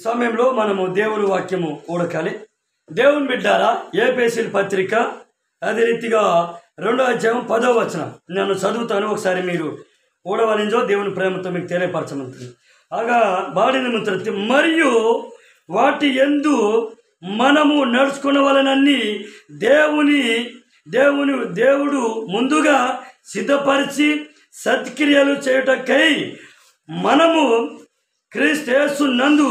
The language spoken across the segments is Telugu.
సమయంలో మనము దేవుని వాక్యము ఊడకాలి. దేవుని బిడ్డారా, ఏపీఎస్సీ పత్రిక అదే రీతిగా 2వ అధ్యాయం 10వ వచనం నేను చదువుతాను. ఒకసారి మీరు ఊడవలించో దేవుని ప్రేమతో మీకు తెలియపరచమంటుంది. ఆగా బాడిన మంత్రి మరియు వాటి యందు మనము నడుచుకున్న వలనన్నీ దేవుడు ముందుగా సిద్ధపరిచి సత్క్రియలు చేయుటకై మనము క్రీస్తు యేసు నందు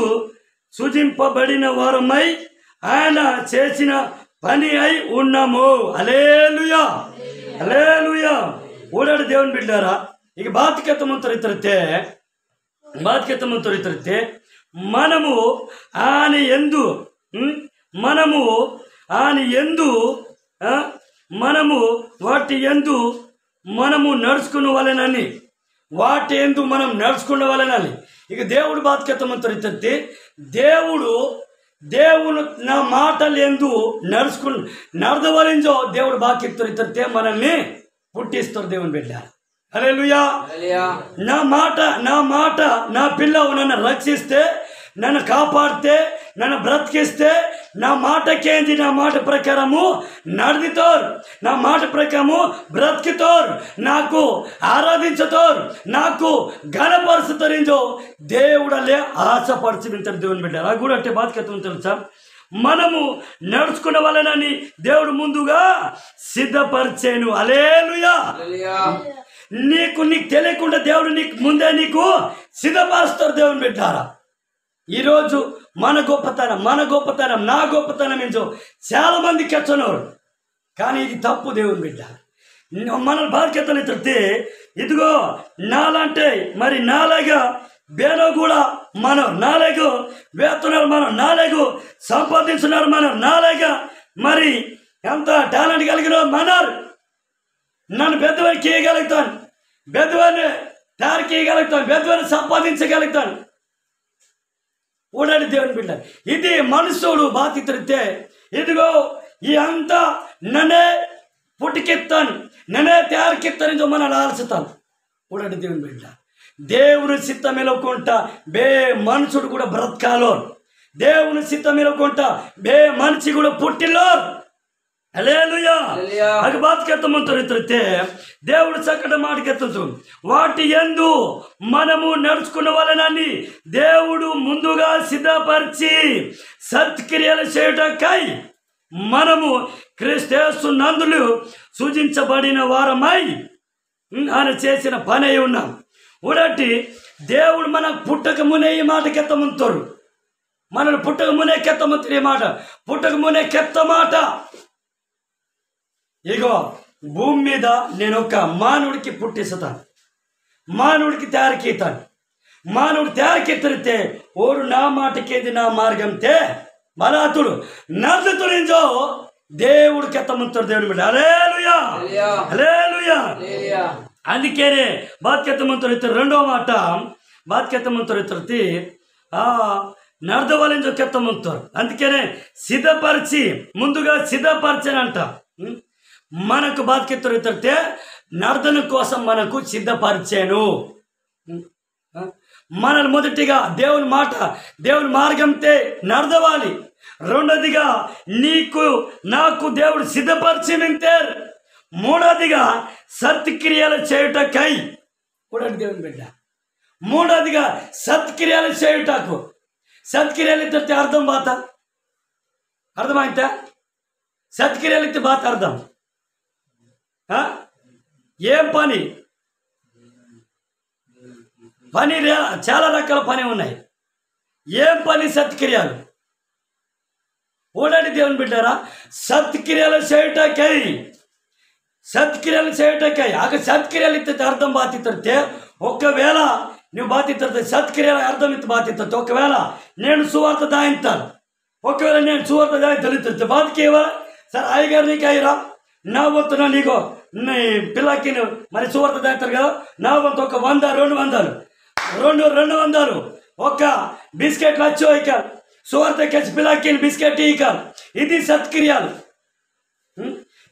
సూచింపబడిన వారమై ఆయన చేసిన పని అయి ఉన్నాము. హల్లెలూయా హల్లెలూయా. ఓడాడు దేవుని బిడ్డారా, ಈಗ ಬಾತ್ಕೆತ್ತ ಮುಂತರಿತರುತ್ತೆ మనము ఆయన యందు మనము వాటి యందు మనము నడుచుకున్న వాళ్ళని మనం నడుచుకున్న వాళ్ళని ఇక దేవుడు బాధ్యత దేవుడు నా మాటలు ఎందు నడదవలించో దేవుడు బాధ్యత మనల్ని పుట్టిస్తారు. దేవుని బిడ్డ హల్లెలూయా. నా మాట నా పిల్లవు నన్ను రక్షిస్తే, నన్ను కాపాడితే, నన్ను బ్రతికిస్తే, నా మాటకేంది నా మాట ప్రకారము నడిదితోరు, నా మాట ప్రకారము బ్రతికితోరు, నాకు ఆరాధించతోరు, నాకు ఘనపరుచుతరించో దేవుడలే ఆశపరిచి వింటారు. దేవుని బిడ్డ అలా కూడా అంటే బాధ్యత తెలుసా, మనము నడుచుకున్న వాళ్ళని దేవుడు ముందుగా సిద్ధపరిచేను. హల్లెలూయా. నీకు తెలియకుండా దేవుడు ముందే నీకు సిద్ధపరుస్తారు. దేవుని బిడ్డారా, ఈరోజు మన గొప్పతనం నా గొప్పతనం ఏంటో చాలా మంది కెచ్చనోరు, కానీ ఇది తప్పు. దేవుని బిడ్డ మన బాధ్యతలు ఎత్తితే ఇదిగో నాలంటే మరి నాలాగా బేలో కూడా మనం నాలుగు వేస్తున్నారు, మనం నాలుగు సంపాదించున్నారు, మనం నాలుగా మరి ఎంత టాలెంట్ కలిగిన మన్నారు. నన్ను పెద్దవారికి ఇవ్వగలుగుతాను, పెద్దవారిని దారికి ఇవ్వగలుగుతాను, పెద్దవారిని సంపాదించగలుగుతాను. ఊడాడి దేవుని బిడ్డ, ఇది మనుషుడు బాధ్యతే. ఇదిగో ఈ అంతా నన్నే పుట్టుకెత్తాను, నన్నే తయారుకెత్తాను మనల్ని ఆలోచిస్తాను. ఊడాడి దేవుని బిడ్డ, దేవుని చిత్తం ఎలుకుంటా మనుషుడు కూడా బ్రతకాలో, దేవుని చిత్తం ఎలుకుంటా మనిషి కూడా పుట్టిలో. హల్లెలూయా. అది బాధ్యతే దేవుడు చక్కటి మాటకెత్తు. వాటి యందు మనము నడుచుకున్న వాళ్ళని దేవుడు ముందుగా సిద్ధపరిచి సత్క్రియలు చేయుటకై మనము క్రీస్తు యేసు నందు సూచించబడిన వారమై ఆయన చేసిన పని అయి ఉన్నాం. ఊడటి దేవుడు మన పుట్టక మునే ఈ మాట కెత్తముంటారు, మనల్ని పుట్టక మునే కెత్తముంటారు. ఈ మాట పుట్టక మునే కెత్త మాట. ఇగో భూమి మీద నేను ఒక మానవుడికి పుట్టిస్తాను, మానవుడికి తయారుకీతాను. మానవుడు తయారుకెత్తరితే ఓరు నా మాటకేది నా మార్గంతే బలాతుడు నర్దుతురించో దేవుడు కెత్తముంటారు. దేవుని బిడ్డ హల్లెలూయా హల్లెలూయా. అందుకేనే బాధ్యతమంతుడు 2వ మాట బాధ్యతమంతుడు నర్దవలించో కెత్తమంతారు. అందుకనే సిద్ధపరిచి ముందుగా సిద్ధపరిచానంట. మనకు బాధ్యత నర్దన కోసం మనకు సిద్ధపరిచాను. మనల్ని మొదటిగా దేవుని మాట దేవుని మార్గంతే నడదవాలి. రెండోదిగా నీకు నాకు దేవుడు సిద్ధపరిచి వింటారు. మూడోదిగా సత్క్రియలు చేయుటకై కూడా దేవుని బిడ్డ. మూడోదిగా సత్క్రియలు చేయుటకు. సత్క్రియలు ఇస్తే అర్థమైతే సత్క్రియలు ఇస్తే బాత అర్థం ఏం పని చాలా రకాల పని ఉన్నాయి. ఏం పని? సత్క్రియలు. ఓడాడి దేవుని బిడ్డారా, సత్క్రియలు చేయుటకై ఆక సత్క్రియలు ఇస్తే అర్థం బాధ్యతే. ఒకవేళ నువ్వు బాధ్యత సత్క్రియల అర్థం ఇస్తే బాధ్యత. ఒకవేళ నేను సువార్త దాయింతాను, ఒకవేళ నేను సువార్త దాయింతాను బాధ్యకేవా సార్ అయ్యగారు నీకు అయ్యరా నా వంతున్నా నీకో నీ పిల్లకి మరి సువార్త దాయితారు కదా, నా వంతు ఒక 100 200 ఒక బిస్కెట్లు వచ్చో ఇక సువార్త కచ్చి పిల్లకి బిస్కెట్ ఇక. ఇది సత్క్రియలు.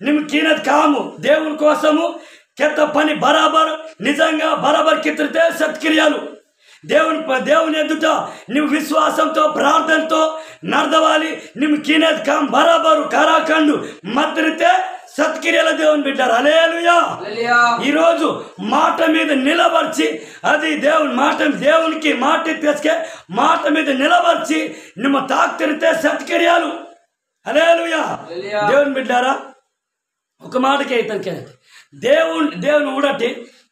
నిమ్కినది కాము దేవుని కోసము కెత్త పని బరాబర్ నిజంగా బరాబర్ కెత్తితే సత్క్రియలు. దేవుని ఎదుట నువ్వు విశ్వాసంతో ప్రార్థనతో నడవాలి. నువ్వు కినేత్ కం బరాబరు కరాఖండు మద్దరితే సత్క్రియల దేవుని బిడ్డారు. హల్లెలూయా. ఈరోజు మాట మీద నిలబర్చి అది దేవునికి మాట తెచ్చుకే మాట మీద నిలబర్చి నువ్వు తాక్తిరితే సత్క్రియలు. హల్లెలూయా. దేవుని బిడ్డారా, ఒక మాటకే ఇతనికి దేవుని ఊడటి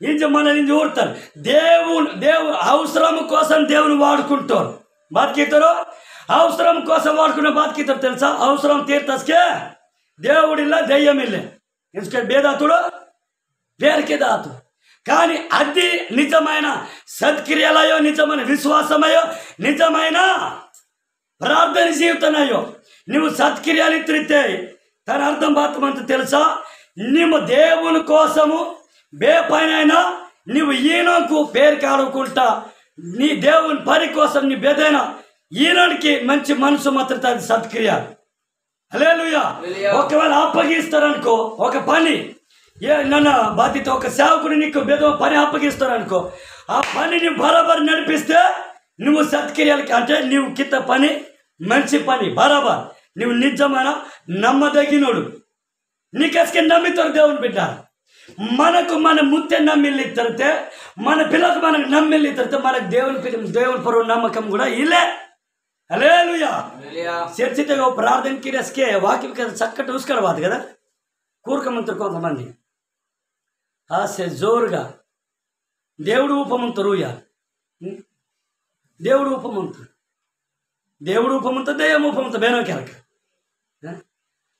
ఇంజ మనల్ని ఊడతారు. దేవుడు అవసరం కోసం దేవుని వాడుకుంటారు. బతికితారు అవసరం కోసం వాడుకున్న బతికితారు తెలుసా. అవసరం తీర్తస్కే దేవుడిల్లా దెయ్యమిల్లే. ఎందుకంటే బేదాతుడు పేరుకే దాతు. కానీ అది నిజమైన సత్క్రియలయో, నిజమైన విశ్వాసమయో, నిజమైన ప్రార్థన జీవితమయ్యో నువ్వు సత్క్రియలు తిరిగితే తన అర్థం బాతమంత తెలుసా. నువ్వు దేవుని కోసము పైన నువ్వు ఈయనకు పేరు కాడుకుంటా నీ దేవుని పని కోసం నీ బెదైనా ఈయనకి మంచి మనసు మాత్రం అది సత్క్రియ. హల్లెలూయా. ఒకవేళ అప్పగిస్తారనుకో ఒక పని నన్ను బాధ్యత ఒక సేవకుడు నీకు బెద పని అప్పగిస్తారనుకో, ఆ పనిని బరాబర్ నడిపిస్తే నువ్వు సత్క్రియలకి అంటే నువ్వు కింద పని మంచి పని బరాబర్ నువ్వు నిజమైన నమ్మదగినోడు. నీకస్కే నమ్మితారు దేవుని బిడ్డ. మనకు మన ముత్తె నమ్మిల్లి తరితే మన పిల్లలకు మనకు నమ్మిల్లి తరితే మనకు దేవుని పరువు నమ్మకం కూడా ఇలే. హల్లెలూయా. చర్చితే ప్రార్థనకి రస్కే వాక్యం కదా చక్కటి చూసుకోవాలి కదా. కూరకమంటారు కొంతమంది ఆసే జోరుగా దేవుడు ఉపమంతారు. దేవుడు ఉపమంత దెయ్యం ఉపమంత బేనో కెరక.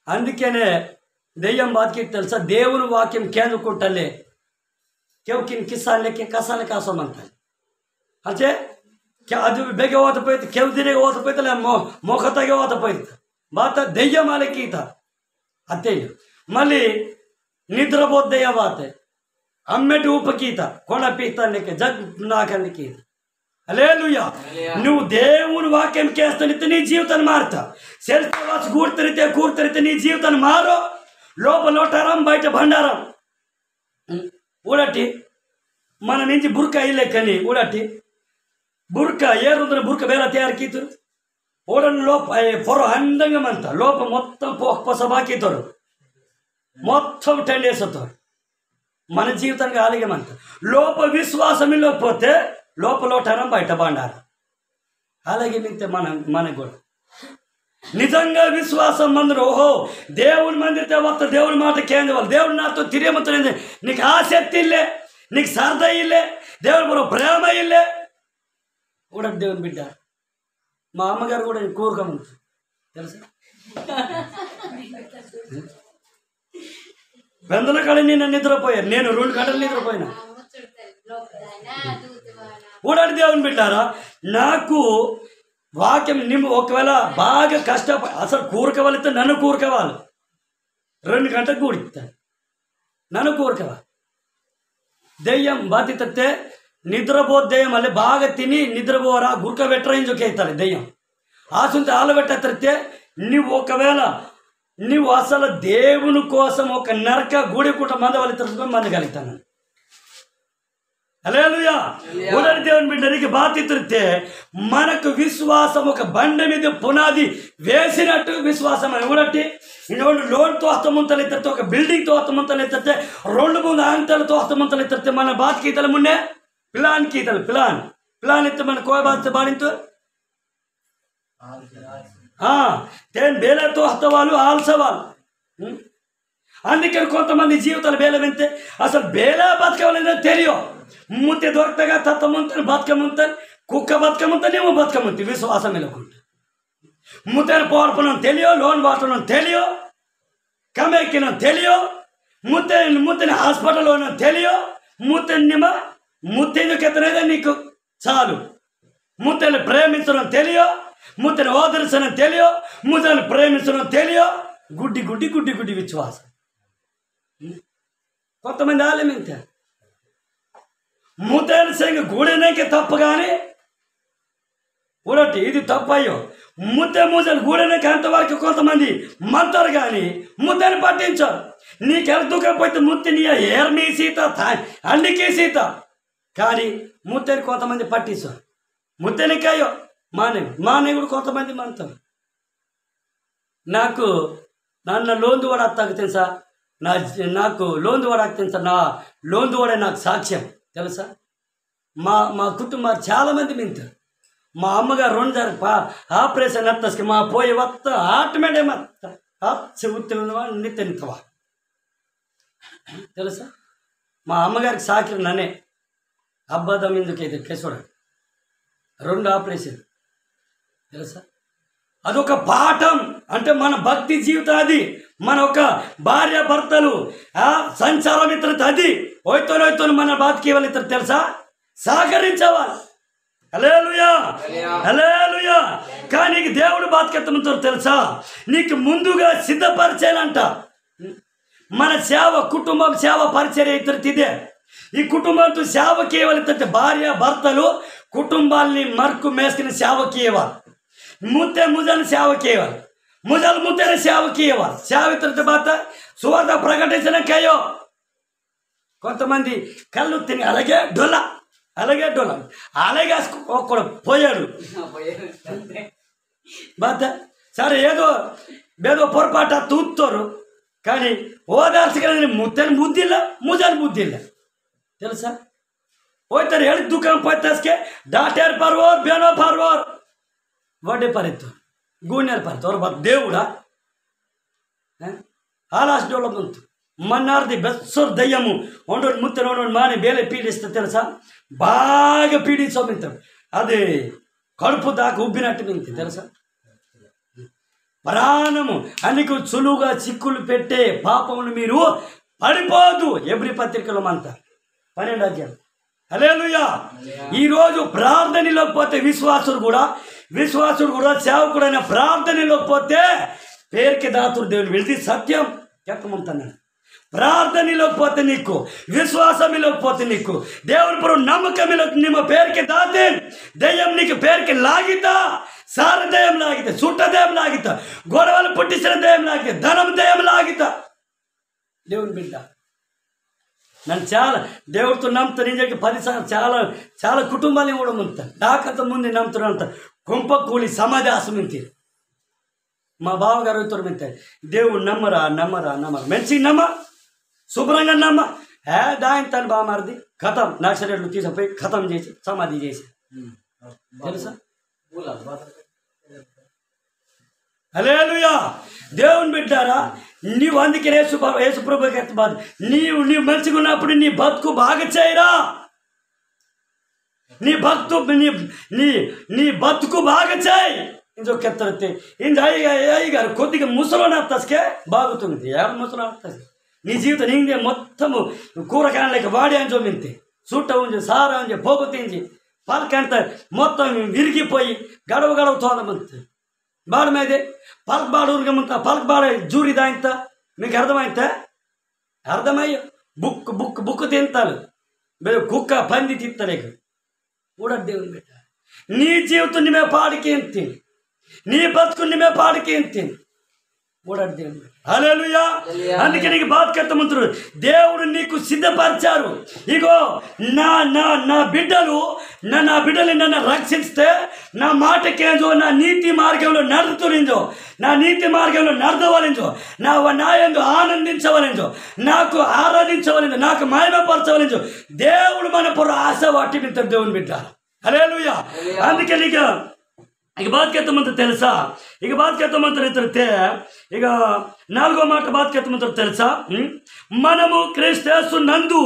అందుకనే దెయ్యం బాతికి తెలుసా. దేవుని వాక్యం కేంద్రకుంటలే కేవకిన్ కిసాన్లకి కసాల కాసం అంటారు. అంటే ಅದು ಬೇಗ ಓದಪೋಯ್ತು ಕೆವ್ದಿರಿಗೆ ಓದಪೋಯ್ತಲ್ಲ ಮೊಖತಾಗೆ ಓದಪೋಯ್ತು ಬಾತ ದೆಯ್ಯ ಮಾಲಕ್ಕೆ ಈತ ಅತ್ತೆ మళ్ళీ నిద్రపోద్దయ్య బాతే అమ్మటి ఊపకీత కొనపీతానికి జగ్ నాకనికి. హల్లెలూయా. నువ్వు దేవుని వాక్యం కేస్తనితే నీ జీవితాన్ని మారుతా. సెల్ఫ్ కూర్తరితే నీ జీవితాన్ని మారో. లోపల లోటారం బయట బండారం ఊడటి మన నుంచి బుర్క ఇల్లెక్కని ఊడటి బుర్క ఏరుందని బుర్క ಬೇರೆ ತಯಾರು ಕೀತರು ಓಡನ್ನು ಲೋಪ ಪೊರ ಅಂದಂಗಮಂತ ಲೋಪ ಮೊತ್ತ పొస బాకీతారు మొత్తం టెండేస్తారు. మన జీవితానికి ఆలయమంత లోప విశ్వాసం ఇవ్వకపోతే లోపలోటనం బయట బండారు. అలాగే మిగతా మనకు కూడా నిజంగా విశ్వాసం మందిరం ఓహో దేవుని మందిరితే వస్తా దేవుని మాట కేంద్రం దేవుడు నాతో తిరిగమవుతుంది. నీకు ఆసక్తి ఇల్లే, నీకు సరదా ఇల్లే, దేవుని పరు ప్రేమ ఇల్లే కూడా దేవుని బిడ్డ. మా అమ్మగారు కూడా కోరుకోమంది తెలుసా. పెందల కాడ నేను నిద్రపోయాను. నేను 2 గంటలు నిద్రపోయినా. ఊడాడు దేవుని బిడ్డారా. నాకు వాక్యం నిమ్ము ఒకవేళ బాగా కష్టపడి అసలు కూరకవాలితే నన్ను కూరకవాలి 2 గంటలకు కూడిస్తాను. నన్ను కూరకవాలి దెయ్యం బాధ్యతే నిద్రపోద్దేయం అల్లే బాగా తిని నిద్రపోరా గుర్క వెట్రైంజోకి అవుతారు దెయ్యం ఆసుంటే ఆలబెట్టతే నువ్వు ఒకవేళ నువ్వు అసలు దేవుని కోసం ఒక నరక గుడి కూట మంద వాళ్ళు తెలుసుకొని మందగలుగుతాను. హల్లెలూయా. ఊడని దేవుని బిడ్డనికి బాధ్యతే మనకు విశ్వాసం ఒక బండ మీద పునాది వేసినట్టు విశ్వాసం అని ఊడట్టి ಇನ್ನೊಂದು ಲೋನ್ ತೋಸ್ತಮಂತಲ್ಲಿ ಇರ್ತತೆ ఒక బిల్డింగ్ తోస్తమంతలు ఇರ್ತತೆ 2-3 అంతలు తోస్తమంతలు ఇರ್ತತೆ మన బాత్ కీతల మున్నే ప్లాన్ కీతలు ప్లాన్ ఇస్తే మన కోయ బాత్ బాడింతు తేన్ బేల తోస్తవాళ్ళు ఆల్సవాళ్ళు. అందుకని కొంతమంది జీవితాలు బేల వింటే అసలు బేల బతకవాలని తెలియో ముత్తే దొరకగా తత్తమంతని బతకమంతని కుక్క బతకమంతని ఏమో బతకమంతి విశ్వాసం వెళ్ళకుంటే ముత్తని పోర్పనం తెలియో లోన్ వాటనం తెలియో కమెక్కిన తెలియో ముత్తని హాస్పిటల్లో తెలియో ముత్తెందుకు ఎత్తనేదే నీకు చాలు. ముత్తని ప్రేమించడం తెలియో ముత్తని ఓదర్చడం తెలియో ముత్తని ప్రేమించడం తెలియో గుడ్డి గుడ్డి గుడ్డి గుడ్డి విశ్వాసం. కొంతమంది ఆలమింతే ముత్తని సంగ గూడెనకే తప్పు కానీ ఊడటి ఇది తప్పయ్యో ముద్దలు గూడెనకి అంతవరకు కొంతమంది మంటారు కానీ ముద్దని పట్టించారు. నీకెళ్ళ దుఃఖపోతే ముత్తి నీ ఏర్నీ సీత అన్నికి సీత కానీ ముత్తని కొంతమంది పట్టిస్తారు, ముత్తనికాయో మానే కూడా కొంతమంది మానుతారు. నాకు నన్ను లోందు వాడు అత్తాకు తెలుసా, నాకు లోందు వాడు అక్క తెలుసా, నా లోందు వాడే నాకు సాక్ష్యం తెలుసా. మా కుటుంబాలు చాలామంది మింటారు. మా అమ్మగారు 2 సార్లు ఆపరేషన్ అత్తస్కి మా పోయి వత్త ఆటోమేటే చెబుతున్న నిత్తనిత్తవా తెలుసా. మా అమ్మగారికి సాకి నన్నే అబ్బదం ఎందుకైతే కేసుడు 2 ఆపరేషన్ తెలుసా. అదొక పాఠం. అంటే మన భక్తి జీవితం అది, మన ఒక భార్య భర్తలు సంచారం ఇతరులతో అది ఓయితో మన బతికి వాళ్ళు ఇతరు తెలుసా, సహకరించేవాళ్ళు. హల్లెలూయా హల్లెలూయా. కానీ నీకు దేవుడు బాధ్యతతో తెలుసా, నీకు ముందుగా సిద్ధపరిచేయాలంట. మన సేవ కుటుంబం సేవ పరిచర్య ఇతరులు ఇదే. ఈ కుటుంబంతో సేవకి ఇవ్వాలి. భార్య భర్తలు కుటుంబాల్ని మరుకు మేసుకుని సేవకి ఇవ్వాలి. ముజని సేవకి ఇవ్వాలి, ముద్దని సేవకి ఇవ్వాలి. సేవ ఇతరులతో బాత సువార్త ప్రకటించడానికయ్యో కొంతమంది కళ్ళు తిని అలాగే డొల్ల అలాగే ఒక్కడు పోయాడు బాత. సరే ఏదో పొరపాటు తూస్తారు, కానీ ఓదార్చగలని ముత్తని బుద్ధిಲ್ಲ ముజని బుద్ధిಲ್ಲ తెలుసా. ಹೋಗ್ತಾರೆ ಹೇಳಿ ದುಕಾನ್ ಪತ್ತಸ್ಕೆ ಡಾಕ್ಟರ್ ಪರ್ವೋರ್ ಬೇನೋ ಪರ್ವೋರ್ ವಡ್ಡೆ ಪರಿತ್ತು ಗೂಣ್ಯರ್ ಪರಿತ್ತು ಅವ್ರು ಬರ್ ದೇವುಡ ಹಾಲಾಸ್ ಡೋಳ ಬಂತು మన్నార్ది బెస్సోర్ దయ్యము వండోడు ముత్తను వండోడు మాని బేలే పీడిస్తే తెలుసా, బాగా పీడించోమింటాడు. అది కడుపు దాకా ఉబ్బినట్టు మింది తెలుసా. ప్రాణము అన్నికి సులువుగా చిక్కులు పెట్టే పాపములు మీరు పడిపోదు. ఎబ్రి పత్రికలో అంతా 12వ అధ్యాయం. హల్లెలూయా. ఈరోజు ప్రార్థనలోకి పోతే విశ్వాసుడు కూడా సేవకుడైన ప్రార్థనలోకి పోతే పేరుకి దాతుడు దేవుడు వెళ్తే సత్యం చెప్పమంటున్నాను. ప్రార్థనలోకి పోతే నీకు విశ్వాసంలోకి పోతే నీకు దేవుని ప్రభు నమ్మకంలోకి ನಿಮ್ಮ పేరుకి దాతే దయ్యం నీకు పేరుకి లాగితా సార దయ్యం లాగితా చుట్ట దయ్యం లాగితా గొడవలు పుట్టించిన దయ్యం లాగితా ధనం దయ్యం లాగితా. దేవుని బిడ్డ నన్ను చాలా దేవుడితో నమ్ముతాను. ఇంజకి 10 సార్లు చాలా కుటుంబాన్ని కూడా నమ్ముతాను. నాకంత ముందు నమ్ముతున్నాను అంత కుంప కూలి సమాజాసం ఇంతే. మా బావగారు మింతాయి దేవుడు నమ్మరా మంచిగా నమ్మ శుభ్రంగా నమ్మ దాని తను బాగా మారింది కథం నాక్షరేట్లు తీసుకుపోయి కథం చేసి సమాధి చేసి తెలుసా. హల్లెలూయా. దేవుని బిడ్డారా, నీవు అందుకే యేసుప్రభుకి ఎత్తబాదు. నీవు మంచిగా ఉన్నప్పుడు నీ బతుకు బాగా చేయరా. నీ బతుకు బాగా చేయి. ఇంకొకెత్తతే ఇందు అయ్యగారు కొద్దిగా ముసలోని అత్తస్కే బాగుతుంది. ఎవరు ముసలో అత్తసి నీ జీవితం నిందే మొత్తము కూరగాయలు లేక వాడి అని చూపింది చుట్ట ఉంచి సారా ఉంచి పోగు తించి పలకంత మొత్తం విరిగిపోయి గడవ తోదమంత బాడ మీదే పలక బాడ ఉరిగమంత పలక బాడ జూరిదా ఇంత మీకు అర్థమయ్యో బుక్ తింటారు కుక్క పంది తిత్తలేక కూడా దేవుని బిడ్డ నీ జీవితం నిమే పాడికేంతి నీ బతుకుని మే పాడికేంతి కూడా దేవుని. హల్లెలూయా. అందుకే నీకు బాధ్యతమంతుడు దేవుడు నీకు సిద్ధపరిచారు. ఇగో నా బిడ్డలు నన్ను రక్షిస్తే నా మాటకేందో నా నీతి మార్గంలో నడుతునిందో నా నీతి మార్గంలో నడవలిందో నా యందు ఆనందించవలిందో నాకు ఆరాధించవలిందో నాకు మహిమపరచవలిందో దేవుడు మన పొర ఆశ వాటి మీద దేవుని బిడ్డ. హల్లెలూయా. అందుకే నీకు ఇక బాధ్యతమంతా తెలుసా. ఇక బాధ్యతమంతా తెలితే ఇక 4వ మాట బాధ్యతమంతా తెలుసా. మనము క్రీస్తు నందు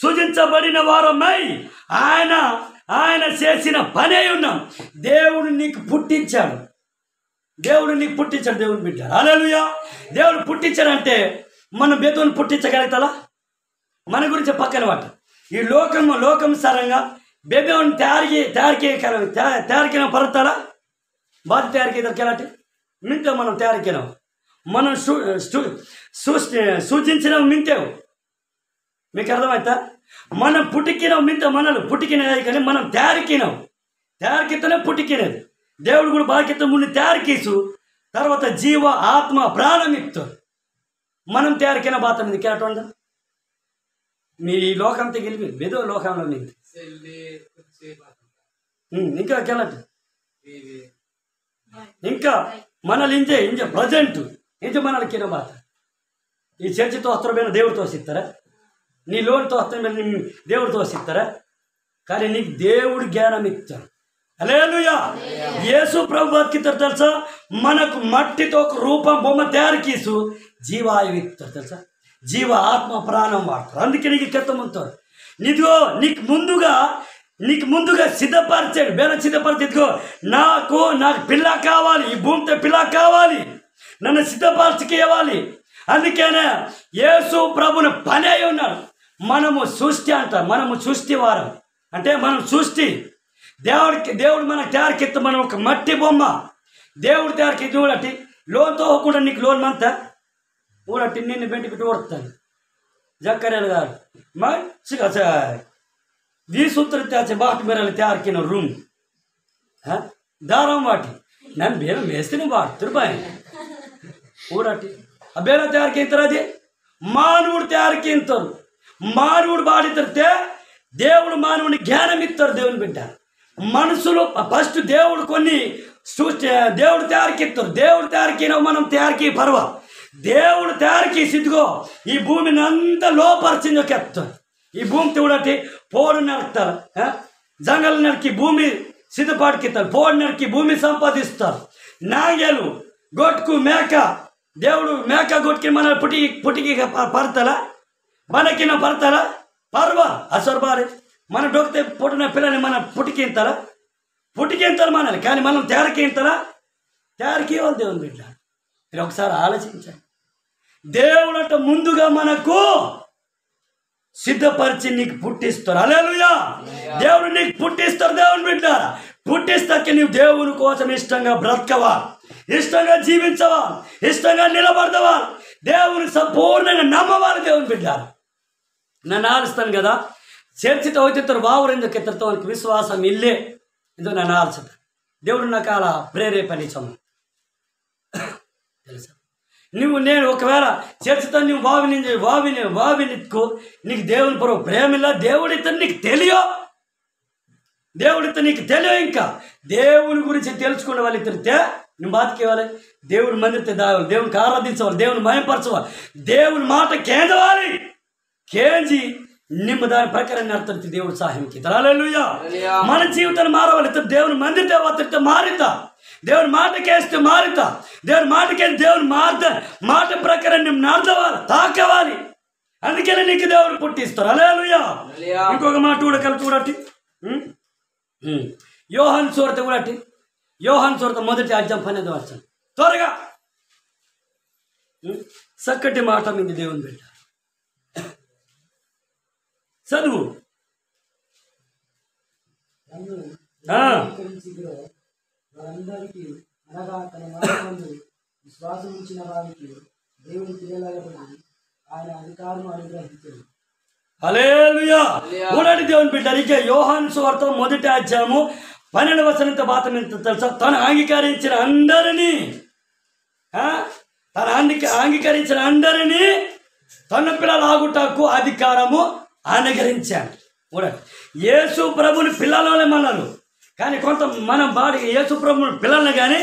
సృజించబడిన వారమై ఆయన చేసిన పనే ఉన్నాం. దేవుడు నీకు పుట్టించాడు దేవుని బిడ్డ. హల్లెలూయా. దేవుడు పుట్టించాడంటే మనం బేతోని పుట్టించగలుగుతాలా? మన గురించి పక్కన వాట ఈ లోకం సరంగా బేబేని తయారికిన పడతారా బాధ తయారీకి ఎలాంటి మింతే మనం తయారికినాం మనం సూచించిన మింతేవు. మీకు అర్థమవుతా? మనం పుట్టికినాం మింత మనలు పుట్టికినది కానీ మనం తయారికితేనే పుట్టికినది. దేవుడు కూడా బాధ్యత ముందు తయారికీసు తర్వాత జీవ ఆత్మ ప్రాణం ఇస్తాడు. మనం తయారికిన బాత మీద కెరటం మీ ఈ లోకంతో గెలిపి ఏదో లోకంలో మీకు ఇంకా కెళ్ళట్టు ఇంకా మనల్ని ఇంజే ప్రజెంట్ ఇంజ మనల్ని కింద బాత ఈ చర్చితో వస్త్రమైన దేవుడితో వసిస్తారా, నీ లోన్తో వస్త్రమైన దేవుడితో వసిస్తారా? కానీ నీకు దేవుడు జ్ఞానం ఇస్తాడు. హల్లెలూయా. యేసు ప్రభు బతికితారు తెలుసా? మనకు మట్టితో ఒక రూపం బొమ్మ తయారు కీసు జీవాయువు ఇస్తారు తెలుసా? జీవ ఆత్మ ప్రాణం వాడతారు. అందుకే నీకు కెత్తం ఉంటారు. నీదిగో నీకు ముందుగా సిద్ధపరిచాడు. బేల సిద్ధపరిచి ఇదిగో నాకు పిల్ల కావాలి, ఈ భూమితో పిల్ల కావాలి, నన్ను సిద్ధపరచుకి ఇవ్వాలి. అందుకనే యేసు ప్రభుని పని అయి ఉన్నాడు. మనము సృష్టి అంటాం, మనము సృష్టి వారం అంటే మనం సృష్టి. దేవుడు మనకు తయారుకెత్త, మనం ఒక మట్టి బొమ్మ. దేవుడు తయారుకెత్తి చూడటి లోన్తో కూడా నీకు లోన్ మంతా ఊడట్టి నిన్ను బెంటికి ఓడుతాను. జక్కరేలు గారు మంచిగా वी सूत्र त्याचे बाट मेरे तैयार किन रूम हाँ दाराम वाटी नन बेर मेस्तिनी बाट तुरबाय ऊराटी अबेरा तैयार किन तरह दे मानवुड तैयार किन तर मानवुड बाडी तरते దేవుడు మానవుని జ్ఞానం ఇస్తారు. దేవుని బిడ్డ మనసులో ఫస్ట్ దేవుడు కొన్ని దేవుడు తయారుకిస్తారు. దేవుడు తయారుకిన మనం తయారుకి పర్వ దేవుడు తయారుకి సిద్ధుగో ఈ భూమిని అంతా లోపరిచిందో కెత్తారు. ఈ భూమి చూడటి పోడు నరుకుతారు, జంగల్ నరికి భూమి సిద్ధపాటుకిస్తారు, పోడు నరికి భూమి సంపాదిస్తారు. నాగేలు గొట్టుకు మేక దేవుడు మేక గొట్టుకి మన పుట్టికి పడతారా, మనకిన పడతారా? పర్వ అసలు బారి మన డొక్కితే పుట్టిన పిల్లని మన పుట్టికింతారు మనల్ని. కానీ మనం తేరకింతారా? తేరకి వాళ్ళు దేవుని బిడ్డ. మీరు ఒకసారి ఆలోచించండి. దేవుడు అంటే ముందుగా మనకు సిద్ధపరిచి నీకు పుట్టిస్తారు. హల్లెలూయా. దేవుడు నీకు పుట్టిస్తారు. దేవుని బిడ్డ పుట్టిస్తాక నీవు దేవుని కోసం ఇష్టంగా బ్రతకవా, ఇష్టంగా జీవించవా, ఇష్టంగా నిలబడదవా, దేవుని సంపూర్ణంగా నమ్మవాలి. దేవుని బిడ్డ నన్ను ఆలుస్తాను కదా, చర్చితో అవుతారు బావురు ఎందుకు ఎత్తతో వాళ్ళకి విశ్వాసం ఇల్లే ఎందుకు నన్ను ఆల్చుతాను. దేవుడు నాకు అలా ప్రేరేపణించము తెలుసా? నేను ఒకవేళ చర్చితో నువ్వు వావినికు నీకు దేవుని పొరవ ప్రేమిలా, దేవుడితో నీకు తెలియ ఇంకా దేవుని గురించి తెలుసుకునే వాళ్ళు ఇద్దరితే నువ్వు బాతికేవాలి. దేవుని మందిరితే దావాలి, దేవునికి ఆరాధించవాలి, దేవుని మయంపరచవాలి, దేవుని మాట కేంద్రవాలి. కేంజి నిమ్మ దాని ప్రకారం నడుతుంది దేవుడు సహాయంకి. హల్లెలూయా. మన జీవితాన్ని మారవాలి. దేవుని మందిరితే వస్తే మారితా, దేవుని మాటకేస్తే మారుతా, దేవుని మాటకేసి దేవుని మాట ప్రకారం నువ్వు నడవాలి, తాకవాలి. అందుకనే నీకు దేవుడు పుట్టిస్తారు. హల్లెలూయా. ఇంకొక మాట కూడా కలిపి చూడటి యోహాను సువార్త కూడటి యోహాను సువార్త 1:12 త్వరగా చక్కటి మాట మీద దేవుని బిడ్డ చదువు. వారందరికీ అనగా తన మాటలందు విశ్వాసం ఉంచిన వారికి దేవుని పిల్లలైనప్పుడు ఆయన అధికారం అనుగ్రహించాడు. హల్లెలూయా. ఊడటి దేవుని బిడ్డ ఇక యోహాను సువార్త 1:12 బాతం ఎంత తెలుసా? తను అంగీకరించిన అందరినీ తన పిల్లలు ఆగుటకు అధికారము అనుగ్రహించాడు. చూడండి, యేసు ప్రభుని పిల్లలనే మన్నారు. కానీ కొంత మనం బాడికి యేసు ప్రభుని పిల్లల్ని కానీ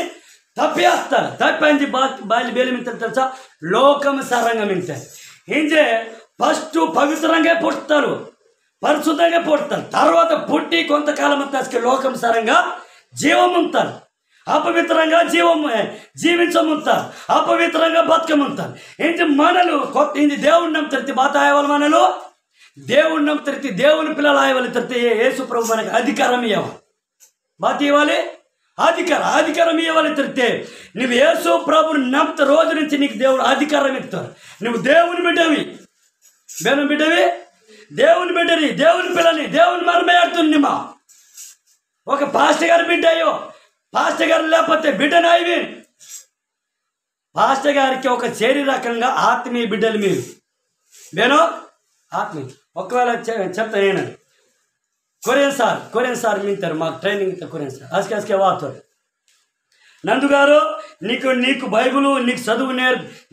తప్పేస్తారు. తప్పింది బాలి బేలిమింటారు తెలుసా? లోకం సరంగం ఇంటారు. ఇంజే ఫస్ట్ పవిత్రంగా పుడతారు, పరిశుద్ధంగా పుడతారు. తర్వాత పుట్టి కొంతకాలం అంతా లోకం సరంగా జీవం ఉంటారు, అపవిత్రంగా జీవించముంటారు, అపవిత్రంగా బతకముంటారు. ఏంటి మనలు కొత్త ఇది దేవుడిని నమ్ముతారు బాత అయ్యేవాళ్ళు, మనలు దేవుడిని నమ్ముతారు, దేవుని పిల్లలు అయ్యేవాళ్ళు తరితే యేసు ప్రభు మనకు అధికారం ఇవ్వాలి, బాత ఇవ్వాలి, అధికారం ఇవ్వాలి. తరితే నువ్వు యేసు ప్రభుని నమ్ముతా రోజు నుంచి నీకు దేవుడు అధికారం ఇస్తారు. నువ్వు దేవుని బిడ్డవి, దేవుని బిడ్డని, దేవుని పిల్లని, దేవుని మనమే ఆడుతుంది. మా ఒక పాస్టర్ గారి బిడ్డ అయ్యో, పాస్టర్ గారు లేకపోతే బిడ్డనాయివి. పాస్టర్ గారికి ఒక శారీరకంగా ఆత్మీయ బిడ్డలు మీరు నేను ఆత్మీయ. ఒకవేళ చెప్తా నేను కొరియన్ సార్ మింటారు మాకు ట్రైనింగ్ కొరియన్ సార్ అసకే వాతారు నందు గారు నీకు బైబుల్ నీకు చదువు